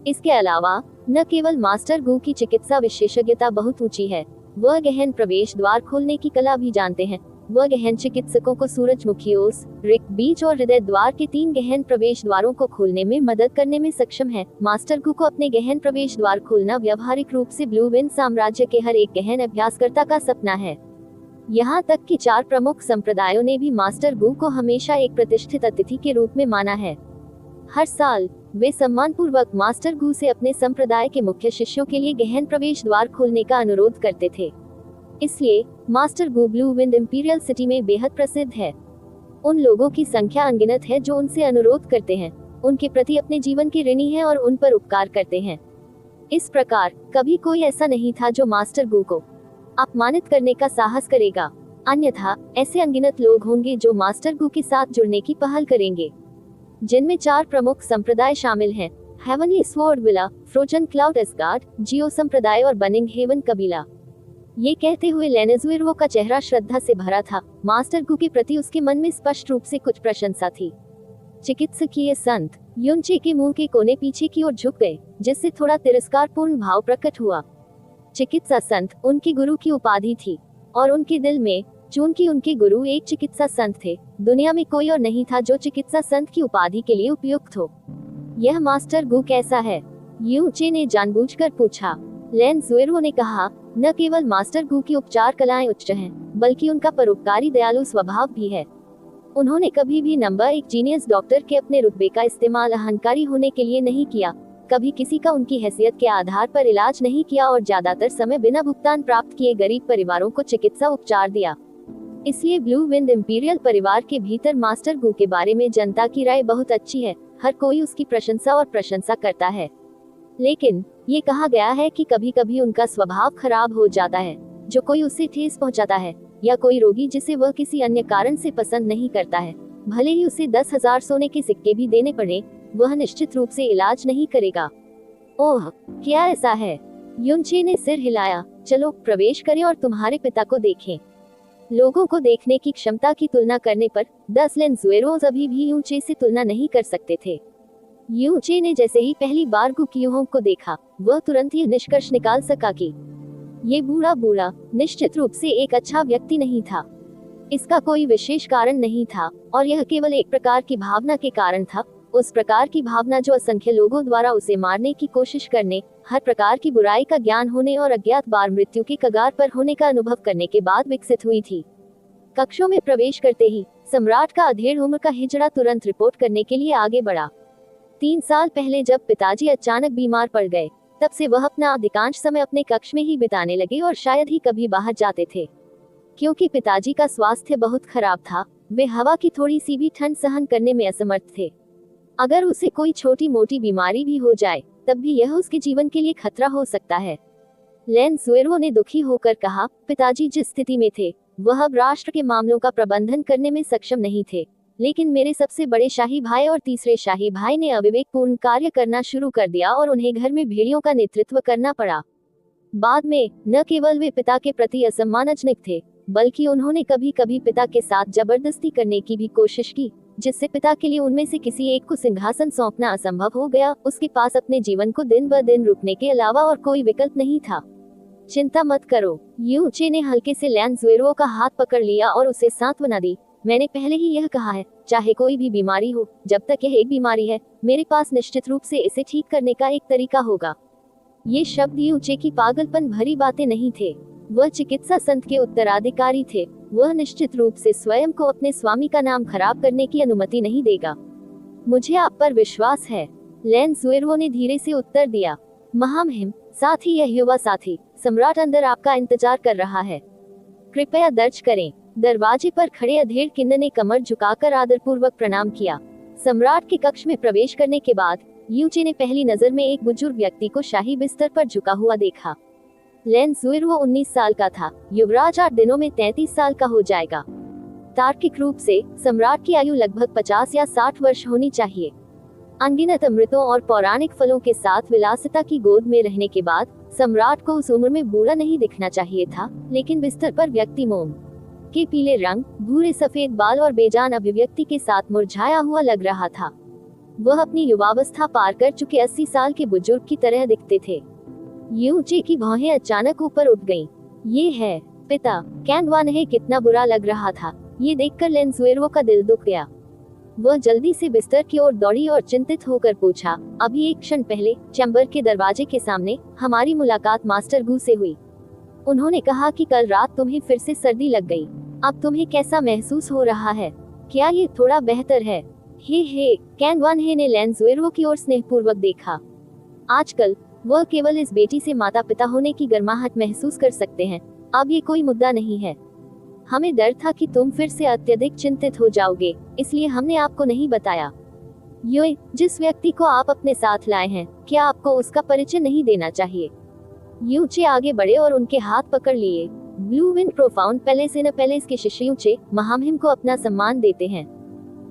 इसके अलावा न केवल मास्टर गू की चिकित्सा विशेषज्ञता बहुत ऊंची है, वह गहन प्रवेश द्वार खोलने की कला भी जानते हैं। वह गहन चिकित्सकों को सूरजमुखी ओस, रिक बीच और हृदय द्वार के 3 गहन प्रवेश द्वारों को खोलने में मदद करने में सक्षम है। मास्टर गू को अपने गहन प्रवेश द्वार खोलना व्यावहारिक रूप से ब्लू विंड साम्राज्य के हर एक गहन अभ्यासकर्ता का सपना है। यहाँ तक कि 4 प्रमुख संप्रदायों ने भी मास्टर गू को हमेशा एक प्रतिष्ठित अतिथि के रूप में माना है। हर साल वे सम्मानपूर्वक मास्टर गू से अपने संप्रदाय के मुख्य शिष्यों के लिए गहन प्रवेश द्वार खोलने का अनुरोध करते थे। इसलिए मास्टर गू ब्लू विंड इंपीरियल सिटी में बेहद प्रसिद्ध है। उन लोगों की संख्या अनगिनत है जो उनसे अनुरोध करते हैं, उनके प्रति अपने जीवन के ऋणी हैं और उन पर उपकार करते हैं। इस प्रकार कभी कोई ऐसा नहीं था जो मास्टर गू को अपमानित करने का साहस करेगा। अन्यथा ऐसे अनगिनत लोग होंगे जो मास्टर गू के साथ जुड़ने की पहल करेंगे, जिनमें 4 प्रमुख संप्रदाय शामिल हैं: Heavenly Sword Villa, Frozen Cloud Asgard, जियो संप्रदाय और बनिंग हेवन कबीला। ये कहते हुए लेनेजुएरो का चेहरा श्रद्धा से भरा था। मास्टर गू के प्रति उसके मन में स्पष्ट रूप से कुछ प्रशंसा थी। चिकित्सकीय संत युनचे के मुंह के कोने पीछे की ओर झुक गए, जिससे थोड़ा तिरस्कारपूर्ण भाव प्रकट हुआ। चिकित्सा संत उनके गुरु की उपाधि थी और उनके दिल में, चूंकि उनके गुरु एक चिकित्सा संत थे, दुनिया में कोई और नहीं था जो चिकित्सा संत की उपाधि के लिए उपयुक्त हो। यह मास्टर गू कैसा है? युनचे ने जानबूझकर पूछा। लेंजुएरो ने कहा, न केवल मास्टर गू की उपचार कलाएं उच्च हैं, बल्कि उनका परोपकारी दयालु स्वभाव भी है। उन्होंने कभी भी नंबर 1 जीनियस डॉक्टर के अपने रुतबे का इस्तेमाल अहंकारी होने के लिए नहीं किया, कभी किसी का उनकी हैसियत के आधार पर इलाज नहीं किया और ज्यादातर समय बिना भुगतान प्राप्त किए गरीब परिवारों को चिकित्सा उपचार दिया। इसलिए ब्लू विंड इंपीरियल परिवार के भीतर मास्टर गू के बारे में जनता की राय बहुत अच्छी है। हर कोई उसकी प्रशंसा करता है। लेकिन ये कहा गया है कि कभी कभी उनका स्वभाव खराब हो जाता है। जो कोई उसे ठेस पहुंचाता है या कोई रोगी जिसे वह किसी अन्य कारण से पसंद नहीं करता है, भले ही उसे 10,000 सोने के सिक्के भी देने पड़े, वह निश्चित रूप से इलाज नहीं करेगा। ओह, क्या ऐसा है? युनचे ने सिर हिलाया। चलो प्रवेश करें और तुम्हारे पिता को देखें। लोगों को देखने की क्षमता की तुलना करने पर 10 लेंजुएरोज अभी भी युनचे से तुलना नहीं कर सकते थे। युनचे ने जैसे ही पहली बार गू क्यूहोंग को देखा, वह तुरंत ही निष्कर्ष निकाल सका कि ये बूढ़ा निश्चित रूप से एक अच्छा व्यक्ति नहीं था। इसका कोई विशेष कारण नहीं था और यह केवल एक प्रकार की भावना के कारण था, उस प्रकार की भावना जो असंख्य लोगों द्वारा उसे मारने की कोशिश करने, हर प्रकार की बुराई का ज्ञान होने और अज्ञात बार मृत्यु के कगार पर होने का अनुभव करने के बाद विकसित हुई थी। कक्षों में प्रवेश करते ही सम्राट का अधेड़ उम्र का हिजड़ा तुरंत रिपोर्ट करने के लिए आगे बढ़ा। 3 साल पहले जब पिताजी अचानक बीमार पड़ गए, तब से वह अपना अधिकांश समय अपने कक्ष में ही बिताने लगे और शायद ही कभी बाहर जाते थे। क्योंकि पिताजी का स्वास्थ्य बहुत खराब था, वे हवा की थोड़ी सी भी ठंड सहन करने में असमर्थ थे। अगर उसे कोई छोटी मोटी बीमारी भी हो जाए, तब भी यह उसके जीवन के लिए खतरा हो सकता है। लेंजुएरो ने दुखी होकर कहा, पिताजी जिस स्थिति में थे, वह अब राष्ट्र के मामलों का प्रबंधन करने में सक्षम नहीं थे। लेकिन मेरे सबसे बड़े शाही भाई और तीसरे शाही भाई ने अविवेकपूर्ण कार्य करना शुरू कर दिया और उन्हें घर में भेड़ियों का नेतृत्व करना पड़ा। बाद में न केवल वे पिता के प्रति असम्मानजनक थे, बल्कि उन्होंने कभी कभी पिता के साथ जबरदस्ती करने की भी कोशिश की। जिससे पिता के लिए उनमें से किसी एक को सिंहासन सौंपना असंभव हो गया। उसके पास अपने जीवन को दिन ब दिन रुकने के अलावा और कोई विकल्प नहीं था। चिंता मत करो, यू चे ने हल्के से लैन ज़ुएरुओ का हाथ पकड़ लिया और उसे सांत्वना दी। मैंने पहले ही यह कहा है, चाहे कोई भी बीमारी हो, जब तक यह एक बीमारी है, मेरे पास निश्चित रूप से इसे ठीक करने का एक तरीका होगा। ये शब्द यू चे की पागलपन भरी बातें नहीं थे। वह चिकित्सा संत के उत्तराधिकारी थे। वह निश्चित रूप से स्वयं को अपने स्वामी का नाम खराब करने की अनुमति नहीं देगा। मुझे आप पर विश्वास है, लैन ज़ुएरुओ ने धीरे से उत्तर दिया। महामहिम, साथ ही यह युवा साथी सम्राट अंदर आपका इंतजार कर रहा है। कृपया दर्ज करें। दरवाजे पर खड़े अधेड़ किन्नर ने कमर झुकाकर आदरपूर्वक प्रणाम किया। सम्राट के कक्ष में प्रवेश करने के बाद यू चे ने पहली नजर में एक बुजुर्ग व्यक्ति को शाही बिस्तर पर झुका हुआ देखा। लैन ज़ुएरुओ 19 साल का था। युवराज 8 दिनों में 33 साल का हो जाएगा। तार्किक रूप से सम्राट की आयु लगभग 50 या 60 वर्ष होनी चाहिए। अनगिनत अमृतों और पौराणिक फलों के साथ विलासिता की गोद में रहने के बाद सम्राट को उस उम्र में बूढ़ा नहीं दिखना चाहिए था, लेकिन बिस्तर पर व्यक्ति मोम के पीले रंग, भूरे सफेद बाल और बेजान अभिव्यक्ति के साथ मुरझाया हुआ लग रहा था। वह अपनी युवावस्था पार कर चुके 80 साल के बुजुर्ग की तरह दिखते थे। यू चे की भौहें अचानक ऊपर उठ गईं। ये है पिता। कैन वानहे कितना बुरा लग रहा था, ये देखकर लैन ज़ुएरुओ का दिल दुख गया। वह जल्दी से बिस्तर की ओर दौड़ी और चिंतित होकर पूछा, अभी एक क्षण पहले चैम्बर के दरवाजे के सामने हमारी मुलाकात मास्टर गू से हुई। उन्होंने कहा कि कल रात तुम्हें फिर से सर्दी लग गई। अब तुम्हें कैसा महसूस हो रहा है? क्या ये थोड़ा बेहतर है? हे, कैन वानहे ने लैन ज़ुएरुओ की ओर स्नेहपूर्वक देखा। आजकल वह केवल इस बेटी से माता पिता होने की गर्माहट महसूस कर सकते हैं। अब ये कोई मुद्दा नहीं है। हमें डर था कि तुम फिर से अत्यधिक चिंतित हो जाओगे, इसलिए हमने आपको नहीं बताया। ये जिस व्यक्ति को आप अपने साथ लाए हैं, क्या आपको उसका परिचय नहीं देना चाहिए? यू चे आगे बढ़े और उनके हाथ पकड़ लिए। ब्लू विंड प्रोफाउंड पैलेस इन पैलेस के शिष्य यू चे महामहिम को अपना सम्मान देते हैं।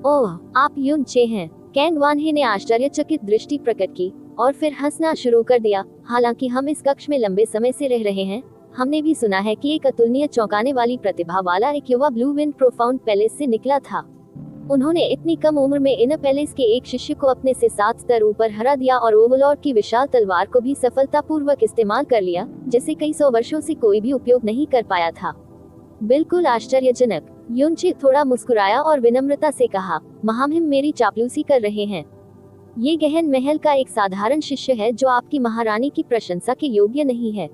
ओह, आप यून चे हैं। कैन वानहे ने आश्चर्यचकित दृष्टि प्रकट की और फिर हंसना शुरू कर दिया। हालांकि हम इस कक्ष में लंबे समय से रह रहे हैं, हमने भी सुना है कि एक अतुलनीय चौंकाने वाली प्रतिभा वाला एक युवा ब्लू विंड प्रोफाउंड पैलेस से निकला था। उन्होंने इतनी कम उम्र में इन पैलेस के एक शिष्य को अपने से 7 स्तर ऊपर हरा दिया और ओवरलॉर्ड की विशाल तलवार को भी सफलतापूर्वक इस्तेमाल कर लिया, जिसे कई 100 वर्षों से कोई भी उपयोग नहीं कर पाया था। बिल्कुल आश्चर्यजनक। यून चे थोड़ा मुस्कुराया और विनम्रता से कहा, महामहिम मेरी चापलूसी कर रहे हैं। ये गहन महल का एक साधारण शिष्य है जो आपकी महारानी की प्रशंसा के योग्य नहीं है।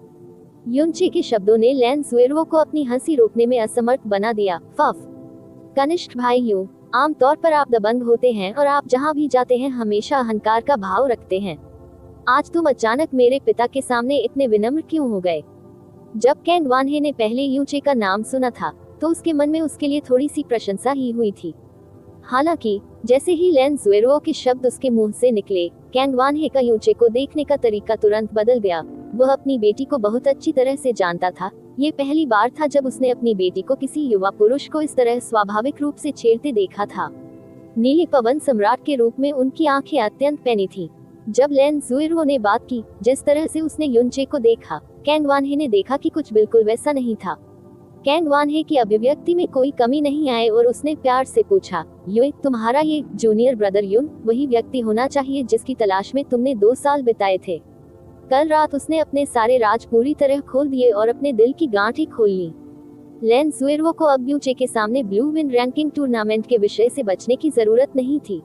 यून चे के शब्दों ने लैन ज़ुएरुओ को अपनी हंसी रोकने में असमर्थ बना दिया। फफ, कनिष्ठ भाई यू, आमतौर पर आप दबंग होते हैं और आप जहाँ भी जाते हैं हमेशा अहंकार का भाव रखते हैं। आज तुम अचानक मेरे पिता के सामने इतने विनम्र क्यों हो गए? जब कैन वानहे ने पहले यू चे का नाम सुना था, तो उसके मन में उसके लिए थोड़ी सी प्रशंसा ही हुई थी। हालांकि जैसे ही लैन ज़ुएरुओ के शब्द उसके मुंह से निकले, कैन वानहे का यू चे को देखने का तरीका तुरंत बदल गया। वह अपनी बेटी को बहुत अच्छी तरह से जानता था। ये पहली बार था जब उसने अपनी बेटी को किसी युवा पुरुष को इस तरह स्वाभाविक रूप से छेड़ते देखा था। नीली पवन सम्राट के रूप में उनकी आंखें अत्यंत पैनी थीं। जब लैन ज़ुएरुओ ने बात की, जिस तरह से उसने यून चे को देखा, कैन वानहे ने देखा कि कुछ बिल्कुल वैसा नहीं था। कैन वानहे की अभिव्यक्ति में कोई कमी नहीं आई और उसने प्यार से पूछा, ये तुम्हारा ये जूनियर ब्रदर यून वही व्यक्ति होना चाहिए जिसकी तलाश में तुमने 2 साल बिताए थे? कल रात उसने अपने सारे राज पूरी तरह खोल दिए और अपने दिल की गांठें खोल ली। लैन ज़ुएरुओ को अब यू चे के सामने ब्लू विंड रैंकिंग टूर्नामेंट के विषय से बचने की जरूरत नहीं थी।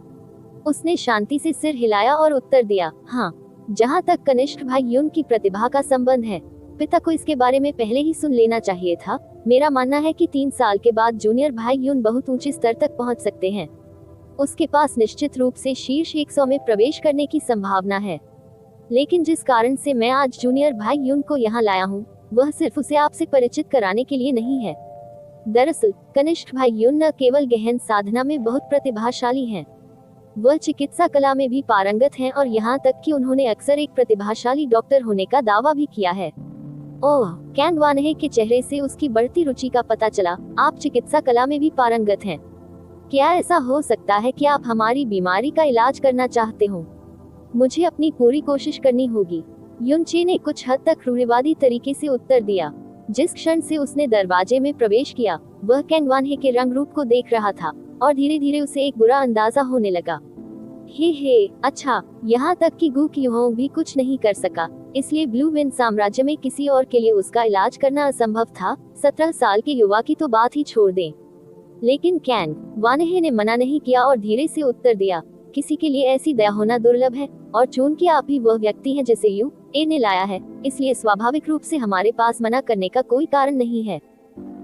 उसने शांति से सिर हिलाया और उत्तर दिया, हाँ, जहाँ तक कनिष्ठ भाई यून की प्रतिभा का संबंध है, पिता को इसके बारे में पहले ही सुन लेना चाहिए था। मेरा मानना है कि 3 साल के बाद जूनियर भाई यून बहुत ऊंचे स्तर तक पहुंच सकते हैं। उसके पास निश्चित रूप से शीर्ष 100 में प्रवेश करने की संभावना है। लेकिन जिस कारण से मैं आज जूनियर भाई यून को यहाँ लाया हूँ, वह सिर्फ उसे आपसे परिचित कराने के लिए नहीं है। दरअसल कनिष्ठ भाई यून न केवल गहन साधना में बहुत प्रतिभाशाली हैं, वह चिकित्सा कला में भी पारंगत हैं और यहाँ तक कि उन्होंने अक्सर एक प्रतिभाशाली डॉक्टर होने का दावा भी किया है। ओह, कैन वानहे के चेहरे से उसकी बढ़ती रुचि का पता चला। आप चिकित्सा कला में भी पारंगत हैं। क्या ऐसा हो सकता है कि आप हमारी बीमारी का इलाज करना चाहते हो? मुझे अपनी पूरी कोशिश करनी होगी। यून चे ने कुछ हद तक रूढ़िवादी तरीके से उत्तर दिया। जिस क्षण से उसने दरवाजे में प्रवेश किया, वह कैन वानहे के रंग रूप को देख रहा था। और धीरे धीरे उसे एक बुरा अंदाजा होने लगा। हे, अच्छा, यहाँ तक कि गू क्यूहोंग भी कुछ नहीं कर सका, इसलिए ब्लू विन साम्राज्य में किसी और के लिए उसका इलाज करना असंभव था। 17 साल के युवा की तो बात ही छोड़ दें। लेकिन कैंग वानहे ने मना नहीं किया और धीरे से उत्तर दिया, किसी के लिए ऐसी दया होना दुर्लभ है, और चूंकि आप ही वह व्यक्ति हैं जिसे ए ने लाया है, इसलिए स्वाभाविक रूप से हमारे पास मना करने का कोई कारण नहीं है।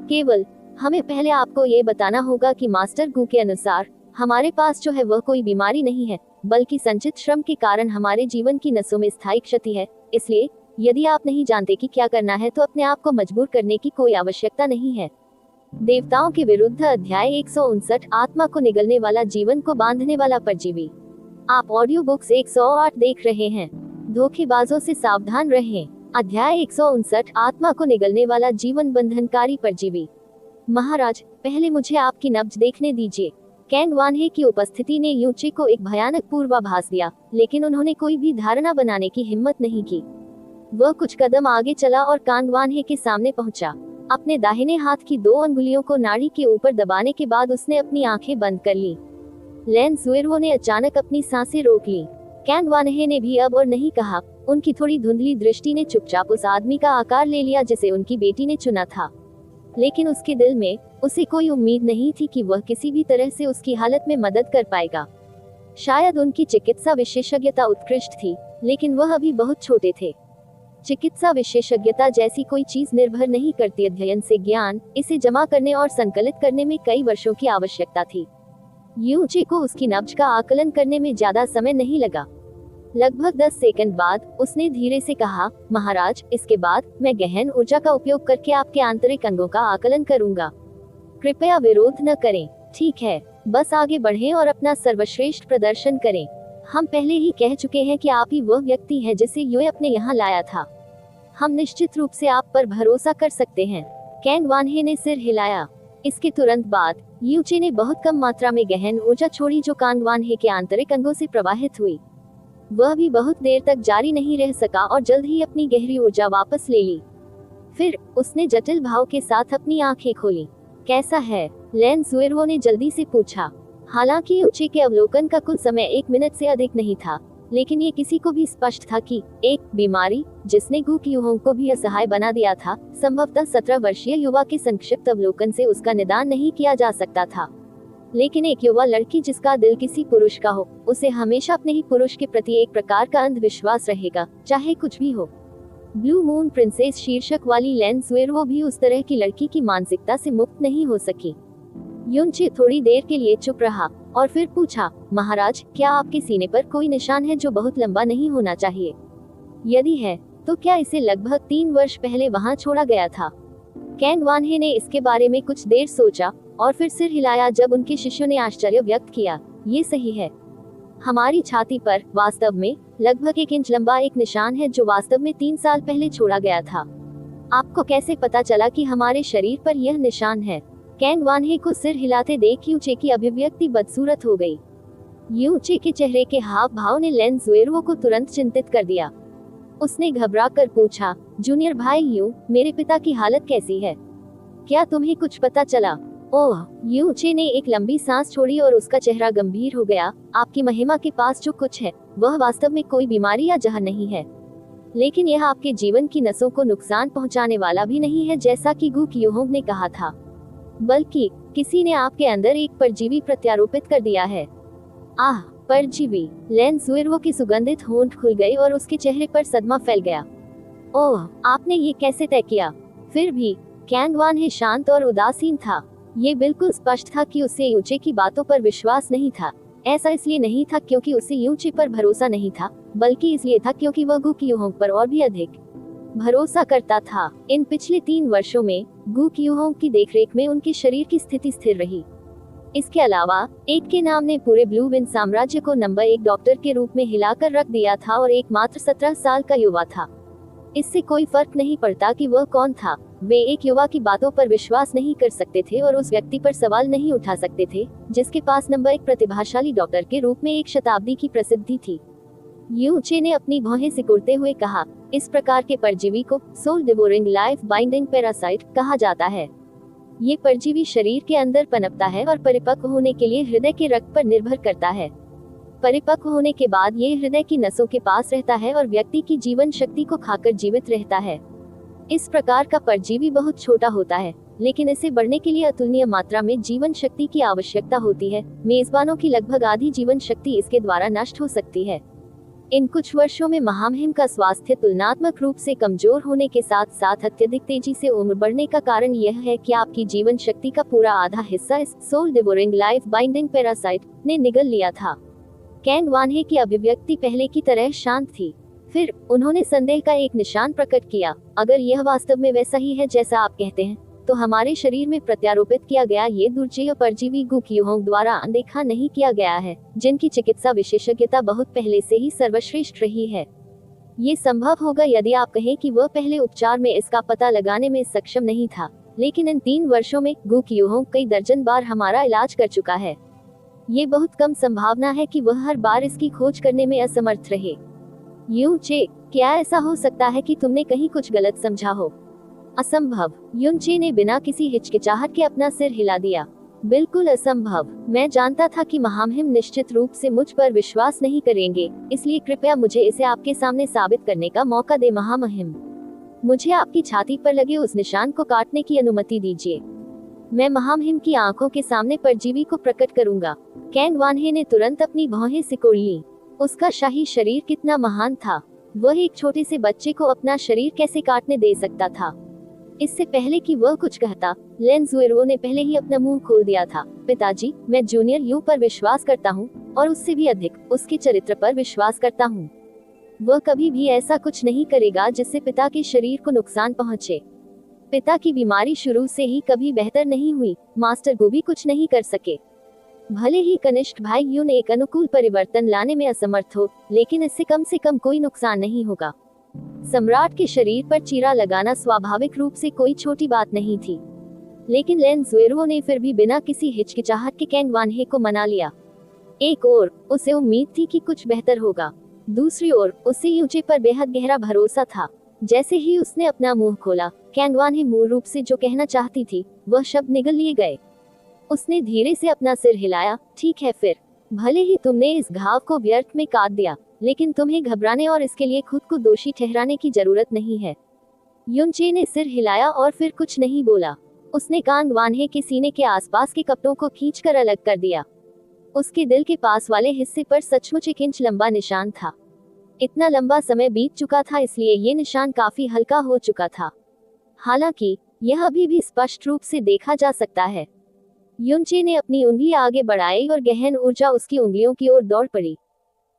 केवल हमें पहले आपको ये बताना होगा कि मास्टर गू के अनुसार हमारे पास जो है वह कोई बीमारी नहीं है, बल्कि संचित श्रम के कारण हमारे जीवन की नसों में स्थायी क्षति है। इसलिए यदि आप नहीं जानते कि क्या करना है तो अपने आप को मजबूर करने की कोई आवश्यकता नहीं है। देवताओं के विरुद्ध अध्याय 159, आत्मा को निगलने वाला, जीवन को बांधने वाला परजीवी। आप ऑडियो बुक्स 108 देख रहे हैं। धोखेबाजों से सावधान रहें। अध्याय 159, आत्मा को निगलने वाला, जीवन बंधनकारी परजीवी। महाराज, पहले मुझे आपकी नब्ज देखने दीजिए। कैंग वानहे की उपस्थिति ने यूचे को एक भयानक पूर्वाभास दिया, लेकिन उन्होंने कोई भी धारणा बनाने की हिम्मत नहीं की। वह कुछ कदम आगे चला और कांग वानहे के सामने पहुंचा। अपने दाहिने हाथ की 2 अंगुलियों को नाड़ी के ऊपर दबाने के बाद उसने अपनी आंखें बंद कर ली। लैन जुएर्वो ने अचानक अपनी सांसें रोक ली। कैंग वानहे ने भी अब और नहीं कहा। उनकी थोड़ी धुंधली दृष्टि ने चुपचाप उस आदमी का आकार ले लिया जिसे उनकी बेटी ने चुना था, लेकिन उसके दिल में उसे कोई उम्मीद नहीं थी कि वह किसी भी तरह से उसकी हालत में मदद कर पाएगा। शायद उनकी चिकित्सा विशेषज्ञता उत्कृष्ट थी, लेकिन वह अभी बहुत छोटे थे। चिकित्सा विशेषज्ञता जैसी कोई चीज निर्भर नहीं करती अध्ययन से ज्ञान, इसे जमा करने और संकलित करने में कई वर्षों की आवश्यकता थी। यूचे को उसकी नब्ज का आकलन करने में ज्यादा समय नहीं लगा। लगभग 10 सेकंड बाद उसने धीरे से कहा, महाराज, इसके बाद मैं गहन ऊर्जा का उपयोग करके आपके आंतरिक अंगों का आकलन करूंगा। कृपया विरोध न करें। ठीक है, बस आगे बढ़ें और अपना सर्वश्रेष्ठ प्रदर्शन करें। हम पहले ही कह चुके हैं कि आप ही वह व्यक्ति हैं जिसे यूए अपने यहाँ लाया था। हम निश्चित रूप से आप पर भरोसा कर सकते हैं। कैंग वानहे ने सिर हिलाया। इसके तुरंत बाद यूचे ने बहुत कम मात्रा में गहन ऊर्जा छोड़ी जो कांग वानहे के आंतरिक अंगों से प्रवाहित हुई। वह भी बहुत देर तक जारी नहीं रह सका और जल्द ही अपनी गहरी ऊर्जा वापस ले ली। फिर उसने जटिल भाव के साथ अपनी आंखें खोली। कैसा है? लैन जुएर्वो ने जल्दी से पूछा। हालांकि यूचे के अवलोकन का कुल समय 1 मिनट से अधिक नहीं था, लेकिन ये किसी को भी स्पष्ट था कि एक बीमारी जिसने गू क्यूहोंग को भी असहाय बना दिया था, संभवतः 17 वर्षीय युवा के संक्षिप्त अवलोकन से उसका निदान नहीं किया जा सकता था। लेकिन एक युवा लड़की जिसका दिल किसी पुरुष का हो, उसे हमेशा अपने ही पुरुष के प्रति एक प्रकार का अंधविश्वास रहेगा, चाहे कुछ भी हो। ब्लू मून प्रिंसेस शीर्षक वाली लैन जुएर्वो भी उस तरह की लड़की की मानसिकता से मुक्त नहीं हो सकी। यूचे थोड़ी देर के लिए चुप रहा और फिर पूछा, महाराज, क्या आपके सीने पर कोई निशान है जो बहुत लंबा नहीं होना चाहिए? यदि है, तो क्या इसे लगभग 3 वर्ष पहले वहां छोड़ा गया था? कैंग वानहे ने इसके बारे में कुछ देर सोचा और फिर सिर हिलाया जब उनके शिष्यों ने आश्चर्य व्यक्त किया। ये सही है। हमारी छाती पर वास्तव में लगभग 1 इंच लंबा एक निशान है जो वास्तव में 3 साल पहले छोड़ा गया था। आपको कैसे पता चला कि हमारे शरीर पर यह निशान है? कैंग वानहे को सिर हिलाते देख यूचे की अभिव्यक्ति बदसूरत हो गई। यूचे के चेहरे के हाव भाव ने लैन जुएर्वो को तुरंत चिंतित कर दिया। उसने घबरा कर पूछा, जूनियर भाई यू, मेरे पिता की हालत कैसी है? क्या तुम्हें कुछ पता चला? ओह, यूचे ने एक लंबी सांस छोड़ी और उसका चेहरा गंभीर हो गया। आपकी महिमा के पास जो कुछ है वह वास्तव में कोई बीमारी या जहर नहीं है, लेकिन यह आपके जीवन की नसों को नुकसान पहुंचाने वाला भी नहीं है जैसा कि गू क्यूहोंग ने कहा था, बल्कि किसी ने आपके अंदर एक परजीवी प्रत्यारोपित कर दिया है। आह, परजीवी! लैन जुएर्वो की सुगंधित होंठ खुल गई और उसके चेहरे पर सदमा फैल गया। ओह, आपने ये कैसे तय किया? फिर भी कैंग वानहे शांत और उदासीन था। ये बिल्कुल स्पष्ट था कि उसे यूचे की बातों पर विश्वास नहीं था। ऐसा इसलिए नहीं था क्योंकि उसे यूचे पर भरोसा नहीं था, बल्कि इसलिए था क्योंकि वह गू क्यूहोंग पर और भी अधिक भरोसा करता था। इन पिछले 3 वर्षों में गू क्यूहोंग की देखरेख में उनके शरीर की स्थिति स्थिर रही। इसके अलावा एक के नाम ने पूरे ब्लू विन साम्राज्य को नंबर 1 डॉक्टर के रूप में हिलाकर रख दिया था और एक मात्र 17 साल का युवा था। इससे कोई फर्क नहीं पड़ता कि वह कौन था। वे एक युवा की बातों पर विश्वास नहीं कर सकते थे और उस व्यक्ति पर सवाल नहीं उठा सकते थे जिसके पास नंबर 1 प्रतिभाशाली डॉक्टर के रूप में 1 शताब्दी की प्रसिद्धि थी। यूचे ने अपनी भौहें सिकुड़ते हुए कहा, इस प्रकार के परजीवी को soul devouring life binding parasite कहा जाता है। ये परजीवी शरीर के अंदर पनपता है और परिपक्व होने के लिए हृदय के रक्त पर निर्भर करता है। परिपक्व होने के बाद ये हृदय की नसों के पास रहता है और व्यक्ति की जीवन शक्ति को खाकर जीवित रहता है। इस प्रकार का परजीवी बहुत छोटा होता है, लेकिन इसे बढ़ने के लिए अतुलनीय मात्रा में जीवन शक्ति की आवश्यकता होती है। मेजबानों की लगभग आधी जीवन शक्ति इसके द्वारा नष्ट हो सकती है। इन कुछ वर्षों में महामहिम का स्वास्थ्य तुलनात्मक रूप से कमजोर होने के साथ साथ अत्यधिक तेजी से उम्र बढ़ने का कारण यह है कि आपकी जीवन शक्ति का पूरा आधा हिस्सा इस soul devouring life binding parasite ने निगल लिया था। कैंग वानहे की अभिव्यक्ति पहले की तरह शांत थी। फिर उन्होंने संदेह का एक निशान प्रकट किया, अगर यह वास्तव में वैसा ही है जैसा आप कहते हैं, तो हमारे शरीर में प्रत्यारोपित किया गया ये दुर्जेय परजीवी गुकियोहोंग द्वारा अनदेखा नहीं किया गया है, जिनकी चिकित्सा विशेषज्ञता बहुत पहले से ही सर्वश्रेष्ठ रही है। ये संभव होगा यदि आप कहें कि वह पहले उपचार में इसका पता लगाने में सक्षम नहीं था, लेकिन इन 3 वर्षों में गुकियोहोंग कई दर्जन बार हमारा इलाज कर चुका है। ये बहुत कम संभावना है कि वह हर बार इसकी खोज करने में असमर्थ रहे। यूं चे, क्या ऐसा हो सकता है कि तुमने कहीं कुछ गलत समझा हो? असंभव। युनचे ने बिना किसी हिचकिचाहट के अपना सिर हिला दिया। बिल्कुल असंभव। मैं जानता था कि महामहिम निश्चित रूप से मुझ पर विश्वास नहीं करेंगे, इसलिए कृपया मुझे इसे आपके सामने साबित करने का मौका दे महामहिम। मुझे आपकी छाती पर लगे उस निशान को काटने की अनुमति दीजिए। मैं महामहिम की आंखों के सामने परजीवी को प्रकट करूंगा। कैंग वानहे ने तुरंत अपनी भौहें सिकोड़ ली। उसका शाही शरीर कितना महान था। वह एक छोटे से बच्चे को अपना शरीर कैसे काटने दे सकता था? इससे पहले कि वह कुछ कहता, लेन ज़ुएरो ने पहले ही अपना मुंह खोल दिया था। पिताजी, मैं जूनियर यू पर विश्वास करता हूँ, और उससे भी अधिक उसके चरित्र पर विश्वास करता हूँ। वह कभी भी ऐसा कुछ नहीं करेगा जिससे पिता के शरीर को नुकसान पहुँचे। पिता की बीमारी शुरू से ही कभी बेहतर नहीं हुई। मास्टर गो भी कुछ नहीं कर सके। भले ही कनिष्ठ भाई यून एक अनुकूल परिवर्तन लाने में असमर्थ हो, लेकिन इससे कम से कम कोई नुकसान नहीं होगा। सम्राट के शरीर पर चीरा लगाना स्वाभाविक रूप से कोई छोटी बात नहीं थी, लेकिन लेन ज़ुएरो ने फिर भी बिना किसी हिचकिचाहट के कैंग वानहे को मना लिया। एक ओर उसे उम्मीद थी कि कुछ बेहतर होगा, दूसरी ओर उसे यूचे पर बेहद गहरा भरोसा था। जैसे ही उसने अपना मुंह खोला, कैंग वानहे मूल रूप से जो कहना चाहती थी वह शब्द निगल लिए गए। उसने धीरे से अपना सिर हिलाया। ठीक है, फिर भले ही तुमने इस घाव को व्यर्थ में काट दिया, लेकिन तुम्हें घबराने और इसके लिए खुद को दोषी ठहराने की जरूरत नहीं है। युनचे ने सिर हिलाया और फिर कुछ नहीं बोला। उसने कैंग वानहे के सीने के आसपास के कपड़ों को खींचकर अलग कर दिया। उसके दिल के पास वाले हिस्से पर सचमुच 1 इंच लंबा निशान था। इतना लंबा समय बीत चुका था, इसलिए ये निशान काफी हल्का हो चुका था। हालांकि यह अभी भी स्पष्ट रूप से देखा जा सकता है। युनचे ने अपनी उंगली आगे बढ़ाई और गहन ऊर्जा उसकी उंगलियों की ओर दौड़ पड़ी।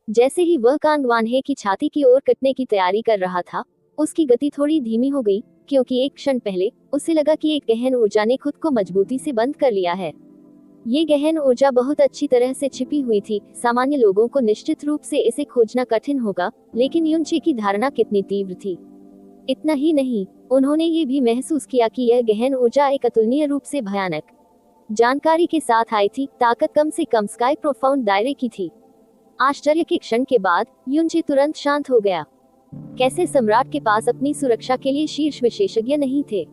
जैसे ही वह कैंग वानहे की छाती की ओर कटने की तैयारी कर रहा था, उसकी गति थोड़ी धीमी हो गई, क्योंकि एक क्षण पहले उसे लगा कि एक गहन ऊर्जा ने खुद को मजबूती से बंद कर लिया है। ये गहन ऊर्जा बहुत अच्छी तरह से छिपी हुई थी। सामान्य लोगों को निश्चित रूप से इसे खोजना कठिन होगा, लेकिन युनचे की धारणा कितनी तीव्र थी। इतना ही नहीं, उन्होंने ये भी महसूस किया कि यह गहन ऊर्जा एक अतुलनीय रूप से भयानक जानकारी के साथ आई थी। ताकत कम से कम स्काई प्रोफाउंड दायरे की थी। आश्चर्य के क्षण के बाद युनचे तुरंत शांत हो गया। कैसे सम्राट के पास अपनी सुरक्षा के लिए शीर्ष विशेषज्ञ नहीं थे,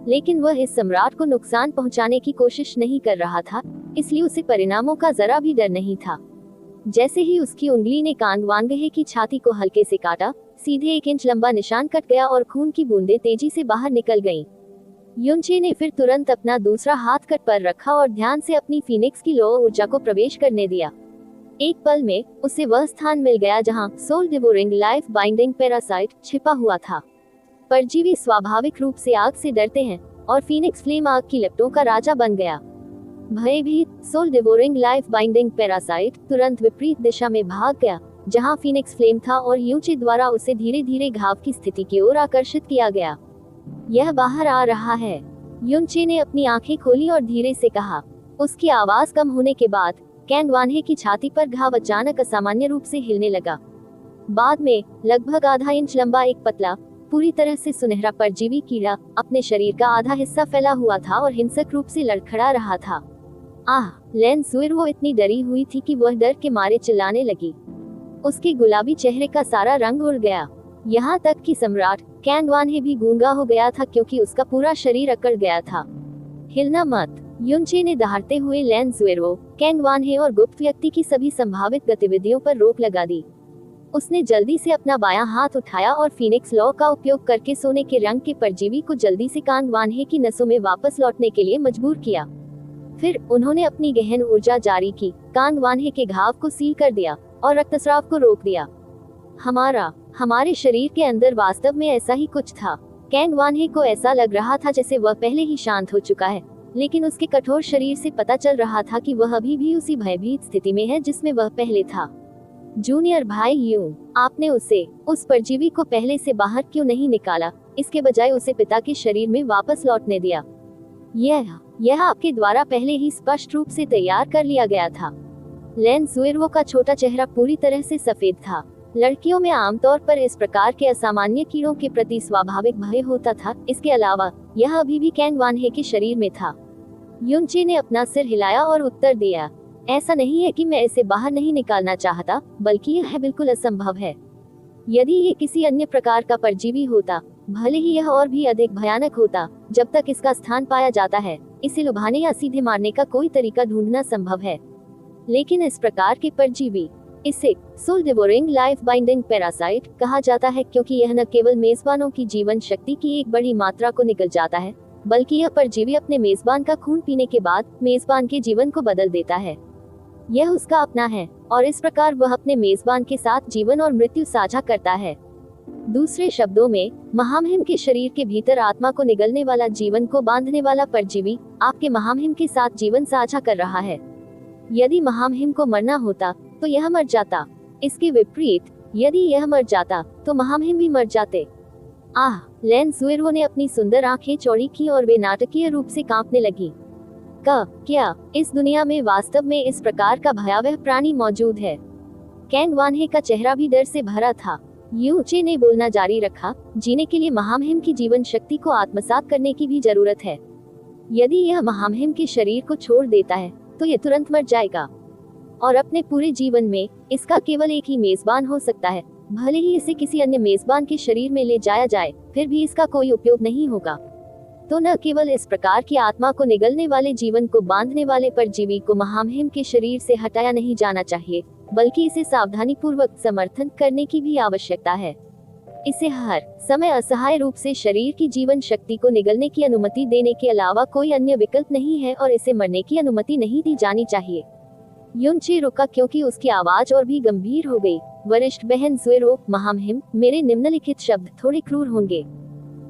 लेकिन वह इस सम्राट को नुकसान पहुंचाने की कोशिश नहीं कर रहा था, इसलिए उसे परिणामों का जरा भी डर नहीं था। जैसे ही उसकी उंगली ने कैंग वानहे की छाती को हल्के से काटा, सीधे 1 इंच लंबा निशान कट गया और खून की बूंदें तेजी से बाहर निकल गईं। युनचे ने फिर तुरंत अपना दूसरा हाथ कट पर रखा और ध्यान से अपनी फीनिक्स की लौ ऊर्जा को प्रवेश करने दिया। एक पल में उसे वह स्थान मिल गया जहां soul devouring life binding parasite छिपा हुआ था। परजीवी स्वाभाविक रूप से आग से डरते हैं, और फीनिक्स फ्लेम आग की लपटों का राजा बन गया। भयभीत soul devouring life binding parasite तुरंत विपरीत दिशा में भाग गया, जहां फीनिक्स फ्लेम था, और युनचे द्वारा उसे धीरे धीरे घाव की स्थिति की ओर आकर्षित किया गया। यह बाहर आ रहा है। युनचे ने अपनी आंखें खोली और धीरे से कहा। उसकी आवाज कम होने के बाद कैंग वानहे की छाती पर घाव अचानक असामान्य रूप से हिलने लगा। बाद में लगभग आधा इंच लंबा एक पतला, पूरी तरह से सुनहरा परजीवी कीड़ा अपने शरीर का आधा हिस्सा फैला हुआ था और हिंसक रूप से लड़खड़ा रहा था। आह! लेन ज़ुएरो इतनी डरी हुई थी कि वह डर के मारे चिल्लाने लगी। उसके गुलाबी चेहरे का सारा रंग उड़ गया। यहाँ तक कि सम्राट कैंग वानहे भी गूंगा हो गया था, क्योंकि उसका पूरा शरीर अकड़ गया था। हिलना मत। युनचे ने दहाड़ते हुए लैन ज़ुएरो, कैंग वान हे और गुप्त व्यक्ति की सभी संभावित गतिविधियों पर रोक लगा दी। उसने जल्दी से अपना बायां हाथ उठाया और फीनिक्स लॉ का उपयोग करके सोने के रंग के परजीवी को जल्दी से कांग वान हे की नसों में वापस लौटने के लिए मजबूर किया। फिर उन्होंने अपनी गहन ऊर्जा जारी की, कांग वान हे के घाव को सील कर दिया और रक्तस्राव को रोक दिया। हमारे शरीर के अंदर वास्तव में ऐसा ही कुछ था। कैंग वान हे को ऐसा लग रहा था जैसे वह पहले ही शांत हो चुका है, लेकिन उसके कठोर शरीर से पता चल रहा था कि वह अभी भी उसी भयभीत स्थिति में है जिसमें वह पहले था। जूनियर भाई यू, आपने उस परजीवी को पहले से बाहर क्यों नहीं निकाला, इसके बजाय उसे पिता के शरीर में वापस लौटने दिया? यह आपके द्वारा पहले ही स्पष्ट रूप से तैयार कर लिया गया था। लैन ज़ुएरो का छोटा चेहरा पूरी तरह से सफेद था। लड़कियों में आमतौर पर इस प्रकार के असामान्य कीड़ों के प्रति स्वाभाविक भय होता था। इसके अलावा यह अभी भी कैंग वान हे के शरीर में था। युनचे ने अपना सिर हिलाया और उत्तर दिया, ऐसा नहीं है कि मैं इसे बाहर नहीं निकालना चाहता, बल्कि यह बिल्कुल असंभव है। यदि ये किसी अन्य प्रकार का परजीवी होता, भले ही यह और भी अधिक भयानक होता, जब तक इसका स्थान पाया जाता है, इसे लुभाने या सीधे मारने का कोई तरीका ढूंढना संभव है। लेकिन इस प्रकार के परजीवी, इसे soul devouring life binding parasite कहा जाता है, क्योंकि यह न केवल मेजबानों की जीवन शक्ति की एक बड़ी मात्रा को निगल जाता है, बल्कि यह परजीवी अपने मेजबान का खून पीने के बाद मेजबान के जीवन को बदल देता है। यह उसका अपना है और इस प्रकार वह अपने मेजबान के साथ जीवन और मृत्यु साझा करता है। दूसरे शब्दों में, महामहिम के शरीर के भीतर आत्मा को निगलने वाला, जीवन को बांधने वाला परजीवी आपके महामहिम के साथ जीवन साझा कर रहा है। यदि महामहिम को मरना होता तो यह मर जाता। इसके विपरीत, यदि यह मर जाता तो महामहिम भी मर जाते। लैन ज़ुएरो ने अपनी सुंदर आंखें चौड़ी की और वे नाटकीय रूप से कांपने लगी। क्या इस दुनिया में वास्तव में इस प्रकार का भयावह प्राणी मौजूद है? कैंग वान हे का चेहरा भी डर से भरा था। युनचे ने बोलना जारी रखा, जीने के लिए महामहिम की जीवन शक्ति को आत्मसात करने की भी जरूरत है। यदि यह महामहिम के शरीर को छोड़ देता है तो यह तुरंत मर जाएगा और अपने पूरे जीवन में इसका केवल एक ही मेजबान हो सकता है। भले ही इसे किसी अन्य मेजबान के शरीर में ले जाया जाए, फिर भी इसका कोई उपयोग नहीं होगा। तो न केवल इस प्रकार की आत्मा को निगलने वाले, जीवन को बांधने वाले परजीवी को महामहिम के शरीर से हटाया नहीं जाना चाहिए, बल्कि इसे सावधानी पूर्वक समर्थन करने की भी आवश्यकता है। इसे हर समय असहाय रूप से शरीर की जीवन शक्ति को निगलने की अनुमति देने के अलावा कोई अन्य विकल्प नहीं है और इसे मरने की अनुमति नहीं दी जानी चाहिए। युनचे रुका क्योंकि उसकी आवाज और भी गंभीर हो गई। वरिष्ठ बहन ज़ुएरो, महामहिम, मेरे निम्नलिखित शब्द थोड़े क्रूर होंगे।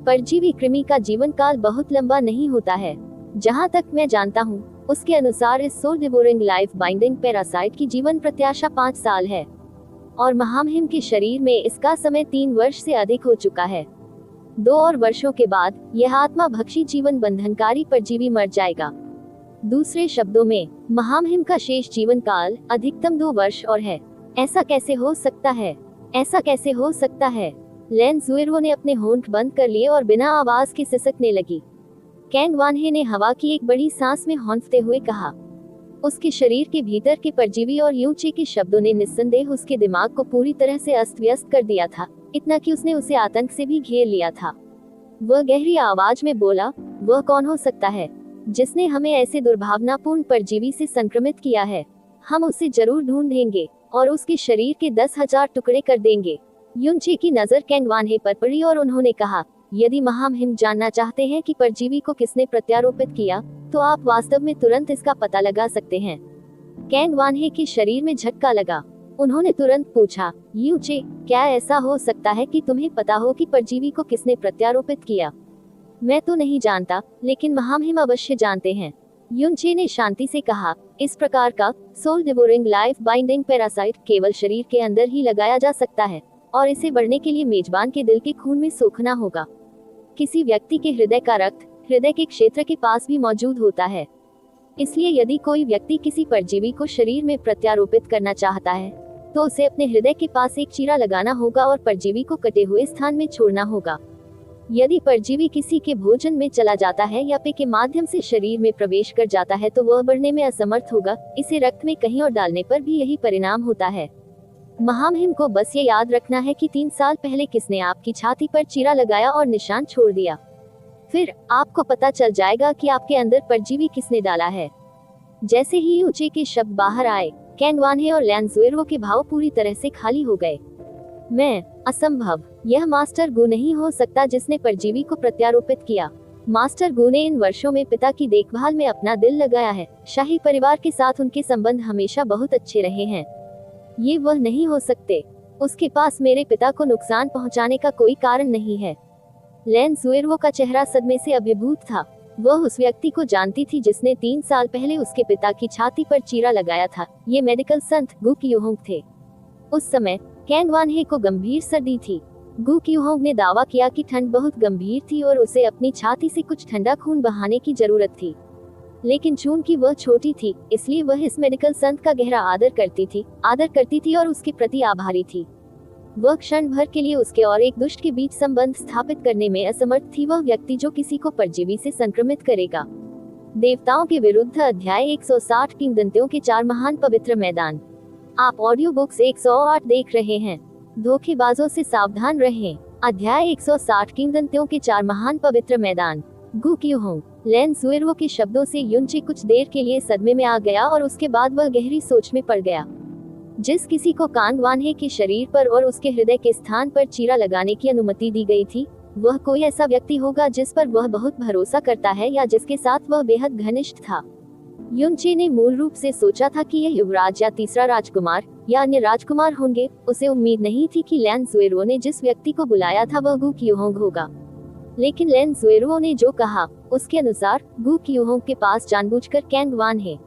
परजीवी कृमि का जीवन काल बहुत लंबा नहीं होता है। जहाँ तक मैं जानता हूँ, उसके अनुसार इस soul devouring life binding parasite की जीवन प्रत्याशा 5 साल है और महामहिम के शरीर में इसका समय 3 वर्ष से अधिक हो चुका है। 2 और वर्षों के बाद यह आत्मा भक्षी जीवन बंधनकारी परजीवी मर जाएगा। दूसरे शब्दों में, महामहिम का शेष जीवन काल अधिकतम 2 वर्ष और है। ऐसा कैसे हो सकता है? ऐसा कैसे हो सकता है? लैन ज़ुएरो ने अपने होंठ बंद कर लिए और बिना आवाज के सिसकने लगी। कैंग वान हे ने हवा की एक बड़ी सांस में हौंफते हुए कहा। उसके शरीर के भीतर के परजीवी और युनचे के शब्दों ने निस्संदेह उसके दिमाग को पूरी तरह से अस्त व्यस्त कर दिया था, इतना कि उसने उसे आतंक से भी घेर लिया था। वह गहरी आवाज में बोला, वह कौन हो सकता है जिसने हमें ऐसे दुर्भावनापूर्ण परजीवी से संक्रमित किया है? हम उसे जरूर ढूंढेंगे और उसके शरीर के 10,000 टुकड़े कर देंगे। युनचे की नजर कैंग वान हे पर पड़ी और उन्होंने कहा, यदि महामहिम जानना चाहते हैं कि परजीवी को किसने प्रत्यारोपित किया, तो आप वास्तव में तुरंत इसका पता लगा सकते हैं। कैंग वान हे के शरीर में झटका लगा। उन्होंने तुरंत पूछा, युनचे, क्या ऐसा हो सकता है कि तुम्हें पता हो कि परजीवी को किसने प्रत्यारोपित किया? मैं तो नहीं जानता, लेकिन महामहिम अवश्य जानते हैं। युनचे ने शांति से कहा, इस प्रकार का soul devouring life binding parasite केवल शरीर के अंदर ही लगाया जा सकता है और इसे बढ़ने के लिए मेजबान के दिल के खून में सोखना होगा। किसी व्यक्ति के हृदय का रक्त हृदय के क्षेत्र के पास भी मौजूद होता है। इसलिए यदि कोई व्यक्ति किसी परजीवी को शरीर में प्रत्यारोपित करना चाहता है, तो उसे अपने हृदय के पास एक चीरा लगाना होगा और परजीवी को कटे हुए स्थान में छोड़ना होगा। यदि परजीवी किसी के भोजन में चला जाता है या पेय के माध्यम से शरीर में प्रवेश कर जाता है, तो वह बढ़ने में असमर्थ होगा। इसे रक्त में कहीं और डालने पर भी यही परिणाम होता है। महामहिम को बस ये याद रखना है कि 3 साल पहले किसने आपकी छाती पर चीरा लगाया और निशान छोड़ दिया। फिर आपको पता चल जाएगा कि आपके अंदर परजीवी किसने डाला है। जैसे ही यूचे के शब्द बाहर आए, कैंग वानहे और लैन ज़ुएर्वो के भाव पूरी तरह से खाली हो गए। मैं, असंभव, यह मास्टर गु नहीं हो सकता जिसने परजीवी को प्रत्यारोपित किया। मास्टर गु ने इन वर्षों में पिता की देखभाल में अपना दिल लगाया है। शाही परिवार के साथ उनके संबंध हमेशा बहुत अच्छे रहे हैं। ये वह नहीं हो सकते। उसके पास मेरे पिता को नुकसान पहुंचाने का कोई कारण नहीं है। लैन ज़ुएर्वो का चेहरा सदमे से अभिभूत था। वह उस व्यक्ति को जानती थी जिसने 3 साल पहले उसके पिता की छाती पर चीरा लगाया था। ये मेडिकल संत गु क्यूहोंग थे। उस समय कैंग वानहे को गंभीर सर्दी थी। गु क्यूहोंग ने दावा किया कि ठंड बहुत गंभीर थी और उसे अपनी छाती से कुछ ठंडा खून बहाने की जरूरत थी। लेकिन चूंकि वह छोटी थी, इसलिए वह इस मेडिकल संत का गहरा आदर करती थी और उसके प्रति आभारी थी। वह क्षण भर के लिए उसके और एक दुष्ट के बीच संबंध स्थापित करने में असमर्थ थी, वह व्यक्ति जो किसी को परजीवी से संक्रमित करेगा। देवताओं के विरुद्ध अध्याय 160 किंवदंतियों के 4 महान पवित्र मैदान। आप ऑडियो बुक्स 108 देख रहे हैं। धोखेबाजों से सावधान रहें। अध्याय 160 किंवदंतियों के 4 महान पवित्र मैदान। गु क्यूहोंग। लैन ज़ुएर्वो के शब्दों से युनचे कुछ देर के लिए सदमे में आ गया और उसके बाद वह गहरी सोच में पड़ गया। जिस किसी को कांग वानहे के शरीर पर और उसके हृदय के स्थान पर चीरा लगाने की अनुमति दी गई थी, वह कोई ऐसा व्यक्ति होगा जिस पर वह बहुत भरोसा करता है या जिसके साथ वह बेहद घनिष्ठ था। युनचे ने मूल रूप से सोचा था कि यह युवराज या तीसरा राजकुमार या अन्य राजकुमार होंगे। उसे उम्मीद नहीं थी कि लैन ज़ुएर्वो ने जिस व्यक्ति को बुलाया था वह गु क्यूहोंग होगा। लेकिन लैन ज़ुएर्वो ने जो कहा, उसके अनुसार गु क्यूहोंग के पास जानबूझकर कैंग वानहे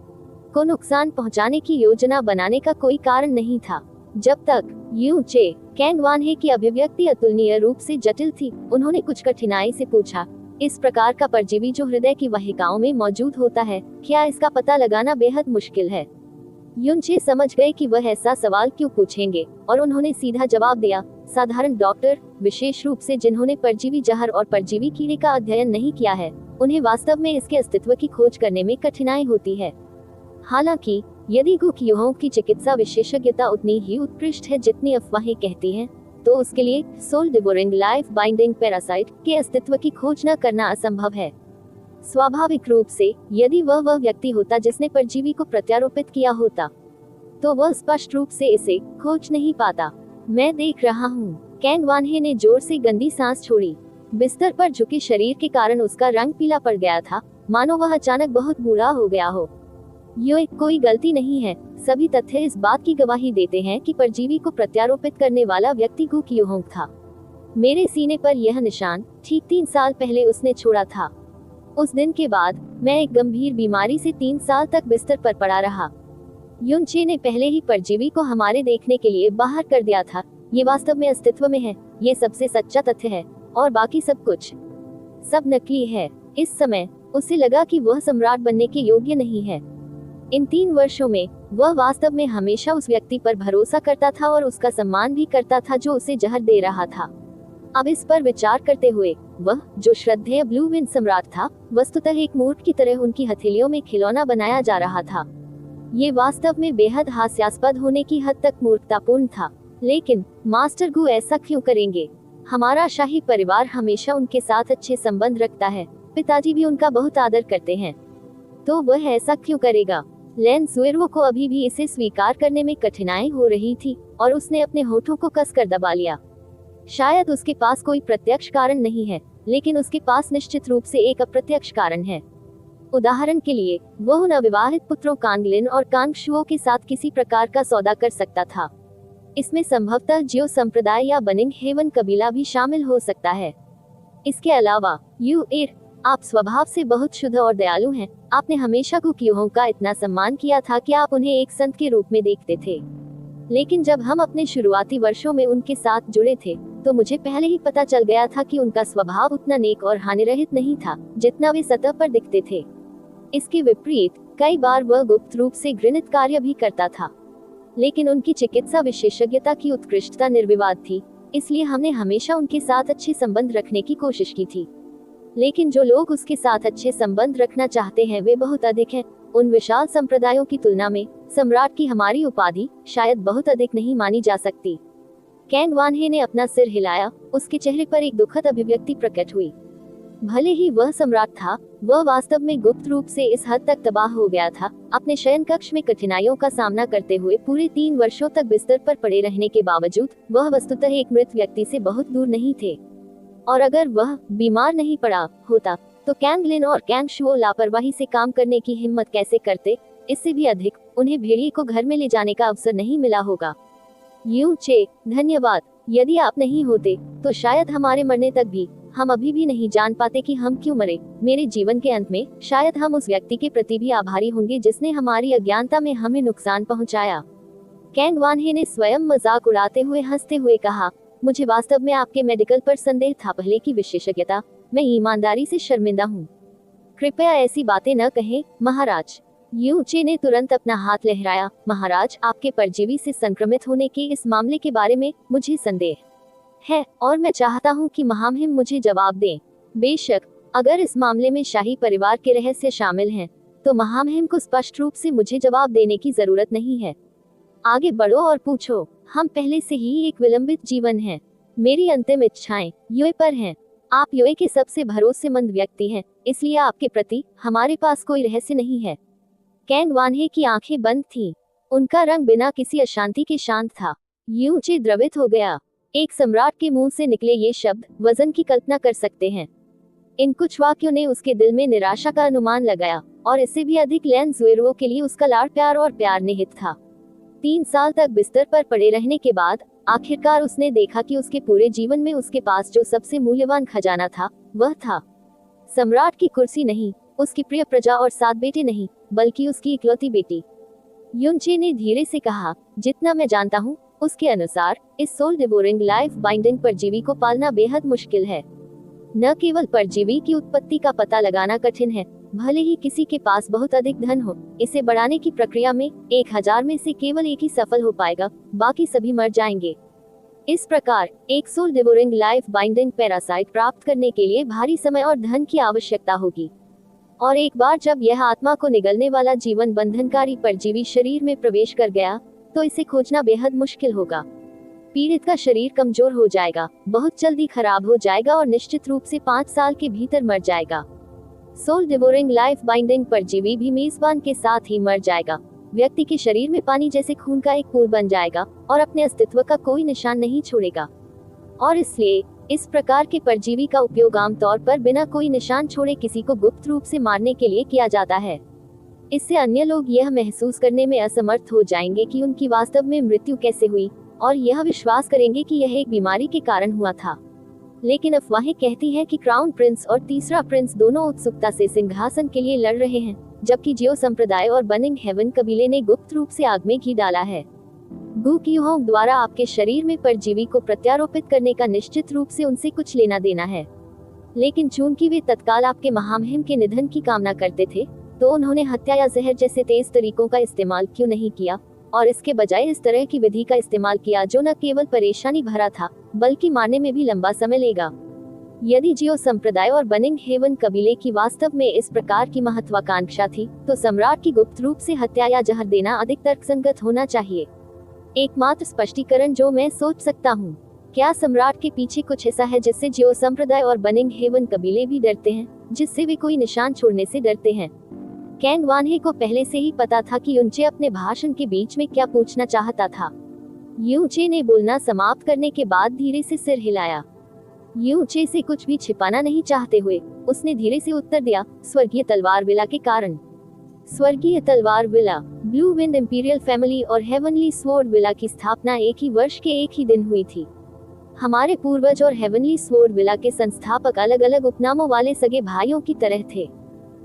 को नुकसान पहुंचाने की योजना बनाने का कोई कारण नहीं था। जब तक युनचे कैंग वानहे की अभिव्यक्ति अतुलनीय रूप से जटिल थी, उन्होंने कुछ कठिनाई से पूछा, इस प्रकार का परजीवी जो हृदय की वाहिकाओं में मौजूद होता है, क्या इसका पता लगाना बेहद मुश्किल है? युनचे समझ गए कि वह ऐसा सवाल क्यों पूछेंगे और उन्होंने सीधा जवाब दिया, साधारण डॉक्टर, विशेष रूप से जिन्होंने परजीवी जहर और परजीवी कीड़े का अध्ययन नहीं किया है, उन्हें वास्तव में इसके अस्तित्व की खोज करने में कठिनाई होती है। हालांकि यदि गु क्यूहोंग की चिकित्सा विशेषज्ञता उतनी ही उत्कृष्ट है जितनी अफवाहें कहती हैं, तो उसके लिए soul devouring life binding parasite के अस्तित्व की खोज न करना असंभव है। स्वाभाविक रूप से यदि वह व्यक्ति होता जिसने परजीवी को प्रत्यारोपित किया होता, तो वह स्पष्ट रूप से इसे खोज नहीं पाता। मैं देख रहा हूँ। कैंग वानहे ने जोर से गंदी सांस छोड़ी। बिस्तर पर झुके शरीर के कारण उसका रंग पीला पड़ गया था, मानो वह अचानक बहुत बूढ़ा हो गया हो। ये कोई गलती नहीं है। सभी तथ्य इस बात की गवाही देते हैं कि परजीवी को प्रत्यारोपित करने वाला व्यक्ति गु क्यूहोंग था। मेरे सीने पर यह निशान ठीक 3 साल पहले उसने छोड़ा था। उस दिन के बाद मैं एक गंभीर बीमारी से 3 साल तक बिस्तर पर पड़ा रहा। युनचे ने पहले ही परजीवी को हमारे देखने के लिए बाहर कर दिया था। ये वास्तव में अस्तित्व में है। ये सबसे सच्चा तथ्य है और बाकी सब कुछ सब नकली है। इस समय उसे लगा कि वह सम्राट बनने के योग्य नहीं है। इन 3 वर्षों में वह वास्तव में हमेशा उस व्यक्ति पर भरोसा करता था और उसका सम्मान भी करता था जो उसे जहर दे रहा था। अब इस पर विचार करते हुए, वह जो श्रद्धेय ब्लू विंड सम्राट था, वस्तुतः एक मूर्ख की तरह उनकी हथेलियों में खिलौना बनाया जा रहा था। ये वास्तव में बेहद हास्यास्पद होने की हद तक मूर्खतापूर्ण था। लेकिन मास्टर गु ऐसा क्यों करेंगे? हमारा शाही परिवार हमेशा उनके साथ अच्छे संबंध रखता है। पिताजी भी उनका बहुत आदर करते हैं। तो वह ऐसा क्यों करेगा? लैन ज़ुएर्वो को अभी भी इसे स्वीकार करने में कठिनाई हो रही थी और उसने अपने होठों को कसकर दबा लिया। शायद उसके पास कोई प्रत्यक्ष कारण नहीं है, लेकिन उसके पास निश्चित रूप से एक अप्रत्यक्ष कारण है। उदाहरण के लिए, वह उन अविवाहित पुत्रों कांगलिन और कांगशुओं के साथ किसी प्रकार का सौदा कर सकता था। इसमें संभवतः जियो संप्रदाय या बनिंग हेवन कबीला भी शामिल हो सकता है। इसके अलावा आप स्वभाव से बहुत शुद्ध और दयालु हैं। आपने हमेशा गु क्यूहोंग का इतना सम्मान किया था कि आप उन्हें एक संत के रूप में देखते थे। लेकिन जब हम अपने शुरुआती वर्षों में उनके साथ जुड़े थे, तो मुझे पहले ही पता चल गया था कि उनका स्वभाव उतना नेक और हानिरहित नहीं था जितना वे सतह पर दिखते थे। इसके विपरीत कई बार वह गुप्त रूप से घृणित कार्य भी करता था। लेकिन उनकी चिकित्सा विशेषज्ञता की उत्कृष्टता निर्विवाद थी, इसलिए हमने हमेशा उनके साथ अच्छे संबंध रखने की कोशिश की थी। लेकिन जो लोग उसके साथ अच्छे संबंध रखना चाहते हैं वे बहुत अधिक हैं। उन विशाल संप्रदायों की तुलना में सम्राट की हमारी उपाधि शायद बहुत अधिक नहीं मानी जा सकती। कैंग वानहे ने अपना सिर हिलाया। उसके चेहरे पर एक दुखद अभिव्यक्ति प्रकट हुई। भले ही वह सम्राट था, वह वास्तव में गुप्त रूप से इस हद तक तबाह हो गया था। अपने शयन कक्ष में कठिनाइयों का सामना करते हुए पूरे 3 वर्षों तक बिस्तर पर पड़े रहने के बावजूद वह वस्तुतः एक मृत व्यक्ति से बहुत दूर नहीं थे। और अगर वह बीमार नहीं पड़ा होता तो कैंग लिन और कैंग शुओ लापरवाही से काम करने की हिम्मत कैसे करते। इससे भी अधिक, उन्हें भेड़िए को घर में ले जाने का अवसर नहीं मिला होगा। यू चे, धन्यवाद। यदि आप नहीं होते तो शायद हमारे मरने तक भी हम अभी भी नहीं जान पाते कि हम क्यों मरे। मेरे जीवन के अंत में शायद हम उस व्यक्ति के प्रति भी आभारी होंगे जिसने हमारी अज्ञानता में हमें नुकसान पहुंचाया। कैंग वानहे ने स्वयं मजाक उड़ाते हुए हंसते हुए कहा, मुझे वास्तव में आपके मेडिकल पर संदेह था, पहले की विशेषज्ञता। मैं ईमानदारी से शर्मिंदा हूँ। कृपया ऐसी बातें न कहें, महाराज। यू चे ने तुरंत अपना हाथ लहराया। महाराज, आपके परजीवी से संक्रमित होने के इस मामले के बारे में मुझे संदेह है और मैं चाहता हूं कि महामहिम मुझे जवाब दें। बेशक, अगर इस मामले में शाही परिवार के रहस्य शामिल हैं, तो महामहिम को स्पष्ट रूप से मुझे जवाब देने की जरूरत नहीं है। आगे बढ़ो और पूछो। हम पहले से ही एक विलंबित जीवन है। मेरी अंतिम इच्छाएं युए पर हैं। आप युए के सबसे भरोसेमंद व्यक्ति हैं, इसलिए आपके प्रति हमारे पास कोई रहस्य नहीं है। कैंग वानहे की आंखें बंद थीं। उनका रंग बिना किसी अशांति के शांत था। यू चे द्रवित हो गया। एक सम्राट के मुंह से निकले ये शब्द वजन की कल्पना कर सकते हैं। इन कुछ वाक्यों ने उसके दिल में निराशा का अनुमान लगाया, और इससे भी अधिक लैन ज़ुएरुओ के लिए उसका लाड़ प्यार और प्यार निहित था। 3 साल तक बिस्तर पर पड़े रहने के बाद आखिरकार उसने देखा कि उसके पूरे जीवन में उसके पास जो सबसे मूल्यवान खजाना था, वह था सम्राट की कुर्सी नहीं, उसकी प्रिय प्रजा और 7 बेटे नहीं, बल्कि उसकी इकलौती बेटी। युनचे ने धीरे से कहा, जितना मैं जानता हूँ उसके अनुसार इस सोल डिवोरिंग लाइफ बाइंडिंग परजीवी को पालना बेहद मुश्किल है। न केवल परजीवी की उत्पत्ति का पता लगाना कठिन है, भले ही किसी के पास बहुत अधिक धन हो, इसे बढ़ाने की प्रक्रिया में 1000 में से केवल एक ही सफल हो पाएगा, बाकी सभी मर जाएंगे। इस प्रकार एक soul devouring life binding parasite प्राप्त करने के लिए भारी समय और धन की आवश्यकता होगी। और एक बार जब यह आत्मा को निगलने वाला जीवन बंधनकारी परजीवी शरीर में प्रवेश कर गया, तो इसे खोजना बेहद मुश्किल होगा। पीड़ित का शरीर कमजोर हो जाएगा, बहुत जल्दी खराब हो जाएगा और निश्चित रूप से 5 साल के भीतर मर जाएगा। सोल डिवोरिंग लाइफ बाइंडिंग परजीवी भी मेजबान के साथ ही मर जाएगा। व्यक्ति के शरीर में पानी जैसे खून का एक पूल बन जाएगा और अपने अस्तित्व का कोई निशान नहीं छोड़ेगा। और इसलिए इस प्रकार के परजीवी का उपयोग आमतौर पर बिना कोई निशान छोड़े किसी को गुप्त रूप से मारने के लिए किया जाता है। इससे अन्य लोग यह महसूस करने में असमर्थ हो जाएंगे कि उनकी वास्तव में मृत्यु कैसे हुई, और यह विश्वास करेंगे कि यह एक बीमारी के कारण हुआ था। लेकिन अफवाहें कहती हैं कि क्राउन प्रिंस और तीसरा प्रिंस दोनों उत्सुकता से सिंहासन के लिए लड़ रहे हैं, जबकि जियो संप्रदाय और बनिंग हेवन कबीले ने गुप्त रूप से आग में घी डाला है। गु क्यूहोंग द्वारा आपके शरीर में परजीवी को प्रत्यारोपित करने का निश्चित रूप से उनसे कुछ लेना देना है। लेकिन चूंकि वे तत्काल आपके महामहिम के निधन की कामना करते थे, तो उन्होंने हत्या या जहर जैसे तेज तरीकों का इस्तेमाल क्यों नहीं किया, और इसके बजाय इस तरह की विधि का इस्तेमाल किया जो न केवल परेशानी भरा था, बल्कि मारने में भी लंबा समय लेगा। यदि जियो संप्रदाय और बनिंग हेवन कबीले की वास्तव में इस प्रकार की महत्वाकांक्षा थी, तो सम्राट की गुप्त रूप से हत्या या जहर देना अधिक तर्कसंगत होना चाहिए। एकमात्र स्पष्टीकरण जो मैं सोच सकता हूँ, क्या सम्राट के पीछे कुछ ऐसा है जिससे जियो संप्रदाय और बनिंग हेवन कबीले भी डरते हैं, जिससे वे कोई निशान छोड़ने से डरते हैं। कैंग वानहे को पहले से ही पता था कि युनचे अपने भाषण के बीच में क्या पूछना चाहता था। युनचे ने बोलना समाप्त करने के बाद धीरे से सिर हिलाया। युनचे से कुछ भी छिपाना नहीं चाहते हुए उसने धीरे से उत्तर दिया, स्वर्गीय तलवार विला के कारण। स्वर्गीय तलवार villa, blue Wind imperial family और हेवनली स्वॉर्ड विला की स्थापना एक ही वर्ष के एक ही दिन हुई थी। हमारे पूर्वज और हेवनली स्वॉर्ड विला के संस्थापक अलग अलग उपनामों वाले सगे भाइयों की तरह थे।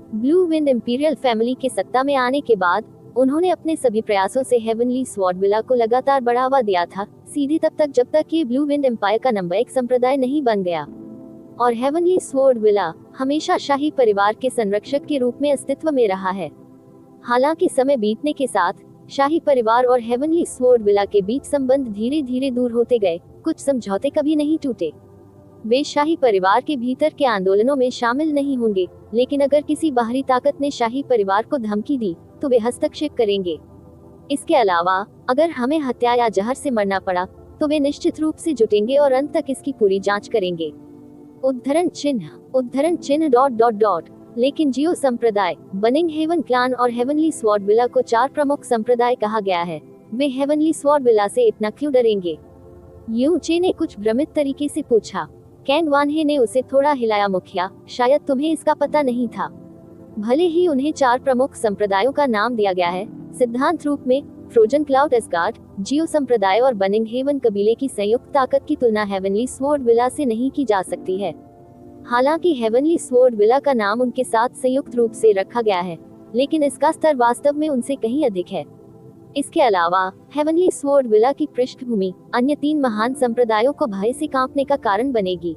ब्लू विंड इंपीरियल फैमिली के सत्ता में आने के बाद उन्होंने अपने सभी प्रयासों से हेवनली स्वॉर्ड विला को लगातार बढ़ावा दिया था, सीधे तब तक जब तक ये ब्लू विंड एम्पायर का नंबर 1 संप्रदाय नहीं बन गया। और हेवनली स्वॉर्ड विला हमेशा शाही परिवार के संरक्षक के रूप में अस्तित्व में रहा है। हालांकि समय बीतने के साथ शाही परिवार और हेवनली स्वॉर्ड विला के बीच संबंध धीरे धीरे दूर होते गए, कुछ समझौते कभी नहीं टूटे। वे शाही परिवार के भीतर के आंदोलनों में शामिल नहीं होंगे, लेकिन अगर किसी बाहरी ताकत ने शाही परिवार को धमकी दी तो वे हस्तक्षेप करेंगे। इसके अलावा अगर हमें हत्या या जहर से मरना पड़ा तो वे निश्चित रूप से जुटेंगे और अंत तक इसकी पूरी जांच करेंगे। उद्धरण चिन्ह डॉट डॉट डॉट। लेकिन जियो संप्रदाय, बनिंग हेवन क्लान और हेवनली स्वॉर्ड विला को 4 प्रमुख संप्रदाय कहा गया है। वे हेवनली स्वॉर्ड विला से इतना क्यों डरेंगे? यू चे ने कुछ भ्रमित तरीके से पूछा। कैंग वानहे ने उसे थोड़ा हिलाया। मुखिया, शायद तुम्हें इसका पता नहीं था। भले ही उन्हें 4 प्रमुख संप्रदायों का नाम दिया गया है, सिद्धांत रूप में फ्रोजन क्लाउड एस्गार्ड, जियो संप्रदाय और बनिंग हेवन कबीले की संयुक्त ताकत की तुलना हेवनली स्वॉर्ड विला से नहीं की जा सकती है। हालांकि हेवनली स्वॉर्ड विला का नाम उनके साथ संयुक्त रूप से रखा गया है, लेकिन इसका स्तर वास्तव में उनसे कहीं अधिक है। इसके अलावा हेवनली स्वॉर्ड विला की पृष्ठभूमि अन्य 3 महान संप्रदायों को भय से कांपने का कारण बनेगी।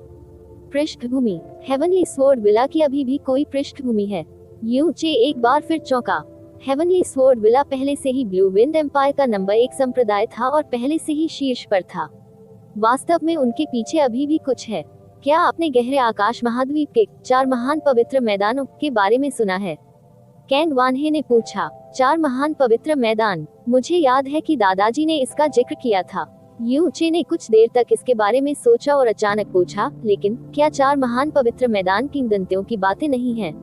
पृष्ठभूमि, हेवनली स्वॉर्ड विला की अभी भी कोई पृष्ठभूमि है। यू चे एक बार फिर चौंका। हेवनली स्वॉर्ड विला पहले से ही ब्लू विंड एम्पायर का नंबर 1 संप्रदाय था और पहले से ही शीर्ष पर था। वास्तव में उनके पीछे अभी भी कुछ है। क्या आपने गहरे आकाश महाद्वीप के 4 महान पवित्र मैदानों के बारे में सुना है? कैंग वानहे ने पूछा। 4 महान पवित्र मैदान? मुझे याद है कि दादाजी ने इसका जिक्र किया था। यू चे ने कुछ देर तक इसके बारे में सोचा और अचानक पूछा, लेकिन क्या 4 महान पवित्र मैदान किंवदंतियों की बातें नहीं हैं?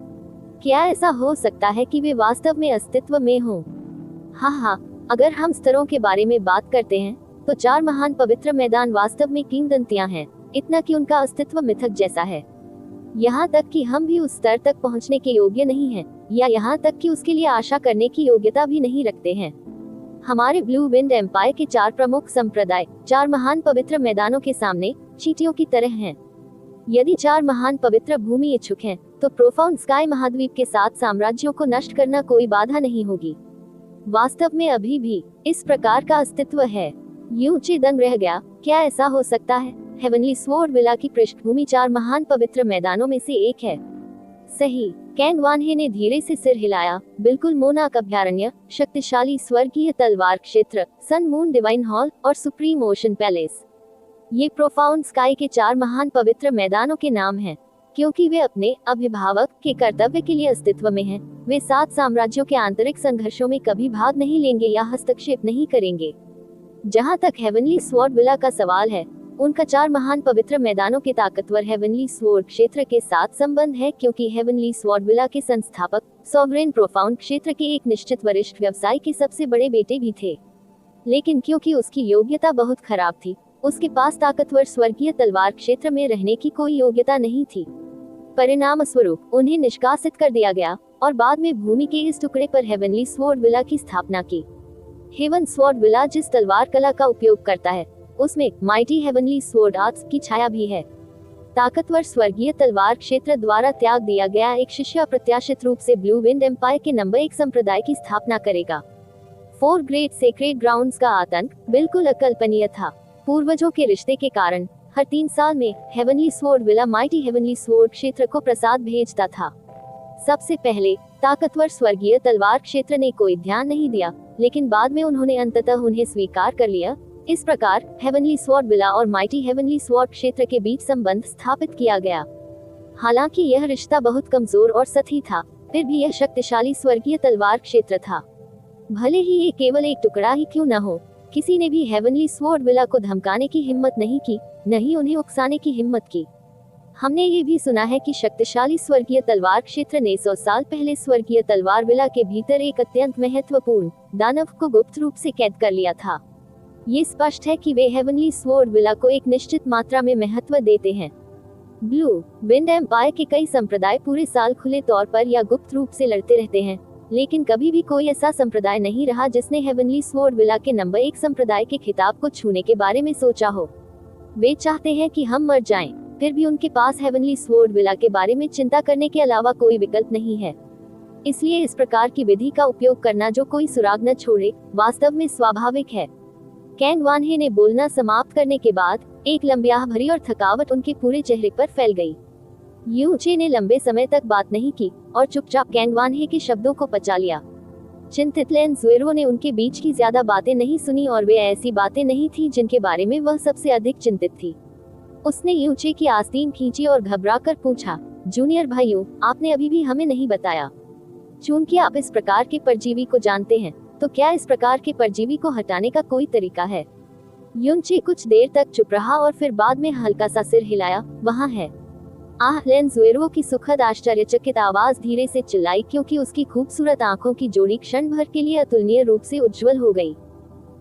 क्या ऐसा हो सकता है कि वे वास्तव में अस्तित्व में हों? हाँ, अगर हम स्तरों के बारे में बात करते हैं, तो 4 महान पवित्र मैदान वास्तव में किंवदंतियां हैं, इतना कि उनका अस्तित्व मिथक जैसा है। यहाँ तक कि हम भी उस स्तर तक पहुँचने के योग्य नहीं हैं, या यहाँ तक कि उसके लिए आशा करने की योग्यता भी नहीं रखते हैं। हमारे ब्लू विंड एम्पायर के 4 प्रमुख संप्रदाय 4 महान पवित्र मैदानों के सामने चींटियों की तरह हैं। यदि 4 महान पवित्र भूमि इच्छुक हैं, तो प्रोफाउंड स्काई महाद्वीप के 7 साम्राज्यों को नष्ट करना कोई बाधा नहीं होगी। वास्तव में अभी भी इस प्रकार का अस्तित्व है। यू चे दंग रह गया। क्या ऐसा हो सकता है? हेवनली स्वॉर्ड विला की पृष्ठभूमि 4 महान पवित्र मैदानों में से एक है। सही। कैंग वानहे ने धीरे से सिर हिलाया। बिल्कुल, मोनाक अभयारण्य, शक्तिशाली स्वर्गीय तलवार क्षेत्र, सन मून डिवाइन हॉल और सुप्रीम ओशन पैलेस। ये प्रोफाउंड स्काई के 4 महान पवित्र मैदानों के नाम हैं, क्योंकि वे अपने अभिभावक के कर्तव्य के लिए अस्तित्व में हैं। वे 7 साम्राज्यों के आंतरिक संघर्षों में कभी भाग नहीं लेंगे या हस्तक्षेप नहीं करेंगे। जहां तक हेवनली स्वॉर्ड विला का सवाल है, उनका 4 महान पवित्र मैदानों के ताकतवर हेवनली स्वॉर्ड क्षेत्र के साथ संबंध है, क्योंकि हेवनली स्वॉर्ड विला के संस्थापक सॉवरेन प्रोफाउंड क्षेत्र के एक निश्चित वरिष्ठ व्यवसाय के सबसे बड़े बेटे भी थे। लेकिन क्योंकि उसकी योग्यता बहुत खराब थी, उसके पास ताकतवर स्वर्गीय तलवार क्षेत्र में रहने की कोई योग्यता नहीं थी। परिणाम स्वरूप उन्हें निष्कासित कर दिया गया और बाद में भूमि के इस टुकड़े पर हेवनली स्वॉर्ड विला की स्थापना की। हेवन स्वॉर्ड विला जिस तलवार कला का उपयोग करता है, उसमें माइटी हेवनली स्वॉर्ड आर्ट्स की छाया भी है। ताकतवर स्वर्गीय तलवार क्षेत्र द्वारा त्याग दिया गया एक शिष्य अप्रत्याशित रूप से ब्लू विंड एम्पायर के नंबर 1 संप्रदाय की स्थापना करेगा। 4 ग्रेट सेक्रेड ग्राउंड्स का आतंक बिल्कुल अकल्पनीय था। पूर्वजों के रिश्ते के कारण हर 3 साल में heavenly Sword villa mighty heavenly sword क्षेत्र को प्रसाद भेजता था। सबसे पहले ताकतवर स्वर्गीय तलवार क्षेत्र ने कोई ध्यान नहीं दिया, लेकिन बाद में उन्होंने अंततः उन्हें स्वीकार कर लिया। इस प्रकार हेवनली स्वॉर्ड विला और माइटी हेवनली स्वॉर्ड क्षेत्र के बीच संबंध स्थापित किया गया। हालांकि यह रिश्ता बहुत कमजोर और सतही था, फिर भी यह शक्तिशाली स्वर्गीय तलवार क्षेत्र था। भले ही ये केवल एक टुकड़ा ही क्यों न हो, किसी ने भी हेवनली स्वॉर्ड विला को धमकाने की हिम्मत नहीं की, नहीं उन्हें उकसाने की हिम्मत की। हमने ये भी सुना है कि शक्तिशाली स्वर्गीय तलवार क्षेत्र ने 100 साल पहले स्वर्गीय तलवार विला के भीतर एक अत्यंत महत्वपूर्ण दानव को गुप्त रूप से कैद कर लिया था। ये स्पष्ट है कि वे हेवनली स्वॉर्ड विला को एक निश्चित मात्रा में महत्व देते हैं। ब्लू विंड एम्पायर के कई संप्रदाय पूरे साल खुले तौर पर या गुप्त रूप से लड़ते रहते हैं, लेकिन कभी भी कोई ऐसा संप्रदाय नहीं रहा जिसने हेवनली स्वॉर्ड विला के नंबर 1 संप्रदाय के खिताब को छूने के बारे में सोचा हो। वे चाहते हैं कि हम मर जाएं, फिर भी उनके पास हेवनली स्वॉर्ड विला के बारे में चिंता करने के अलावा कोई विकल्प नहीं है। इसलिए इस प्रकार की विधि का उपयोग करना जो कोई सुराग न छोड़े, वास्तव में स्वाभाविक है। कैंग वानहे ने बोलना समाप्त करने के बाद एक लंबियाह भरी और थकावट उनके पूरे चेहरे पर फैल गई। यू चे ने लंबे समय तक बात नहीं की और चुपचाप कैंग वानहे के शब्दों को पचा लिया। चिंतित लेन ज़ुएरो ने उनके बीच की ज्यादा बातें नहीं सुनी, और वे ऐसी बातें नहीं थी जिनके बारे में वह सबसे अधिक चिंतित थी। उसने यू चे की आस्तीन खींची और घबराकर पूछा, जूनियर भाइयों, आपने अभी भी हमें नहीं बताया। चूंकि आप इस प्रकार के परजीवी को जानते हैं, तो क्या इस प्रकार के परजीवी को हटाने का कोई तरीका है? युनचे कुछ देर तक चुप रहा और फिर बाद में हल्का सा सिर हिलाया। वहाँ है। आह, लेंजुएरो की सुखद आश्चर्यचकित आवाज धीरे से चिल्लाई, क्योंकि उसकी खूबसूरत आंखों की जोड़ी क्षण भर के लिए अतुलनीय रूप से उज्जवल हो गई।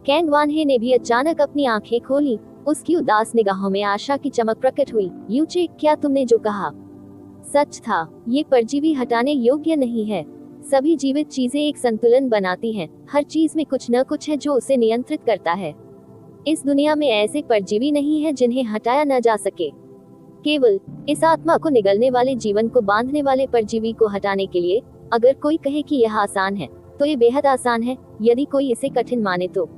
कैंग वानहे ने भी अचानक अपनी आंखें खोली। उसकी उदास निगाहों में आशा की चमक प्रकट हुई। यूचे, क्या तुमने जो कहा सच था? ये परजीवी हटाने योग्य नहीं है। सभी जीवित चीजें एक संतुलन बनाती हैं। हर चीज में कुछ न कुछ है जो उसे नियंत्रित करता है। इस दुनिया में ऐसे परजीवी नहीं है जिन्हें हटाया न जा सके। केवल इस आत्मा को निगलने वाले, जीवन को बांधने वाले परजीवी को हटाने के लिए। अगर कोई कहे कि यह आसान है, तो ये बेहद आसान है। यदि कोई इसे कठिन माने, तो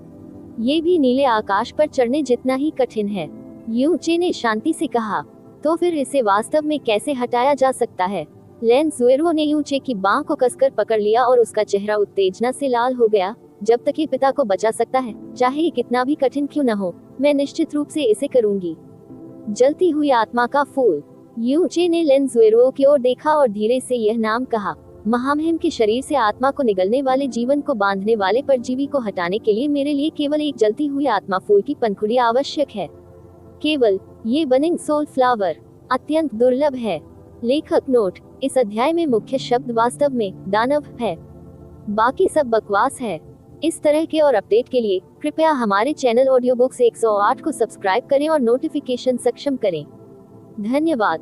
ये भी नीले आकाश पर चढ़ने जितना ही कठिन है। यूचे ने शांति से कहा। तो फिर इसे वास्तव में कैसे हटाया जा सकता है? लेंजुएरो ने यूचे की बांह को कसकर पकड़ लिया और उसका चेहरा उत्तेजना से लाल हो गया। जब तक ये पिता को बचा सकता है, चाहे ये कितना भी कठिन क्यों न हो, मैं निश्चित रूप से इसे करूंगी। जलती हुई आत्मा का फूल। यूचे ने लेंजुएरो की ओर देखा और धीरे से यह नाम कहा। महामहिम के शरीर से आत्मा को निगलने वाले, जीवन को बांधने वाले परजीवी को हटाने के लिए मेरे लिए केवल एक जलती हुई आत्मा फूल की पंखुड़ी आवश्यक है। केवल ये बर्निंग सोल फ्लावर अत्यंत दुर्लभ है। लेखक नोट: इस अध्याय में मुख्य शब्द वास्तव में दानव है, बाकी सब बकवास है। इस तरह के और अपडेट के लिए कृपया हमारे चैनल ऑडियो बुक्स 108 को सब्सक्राइब करें और नोटिफिकेशन सक्षम करें। धन्यवाद।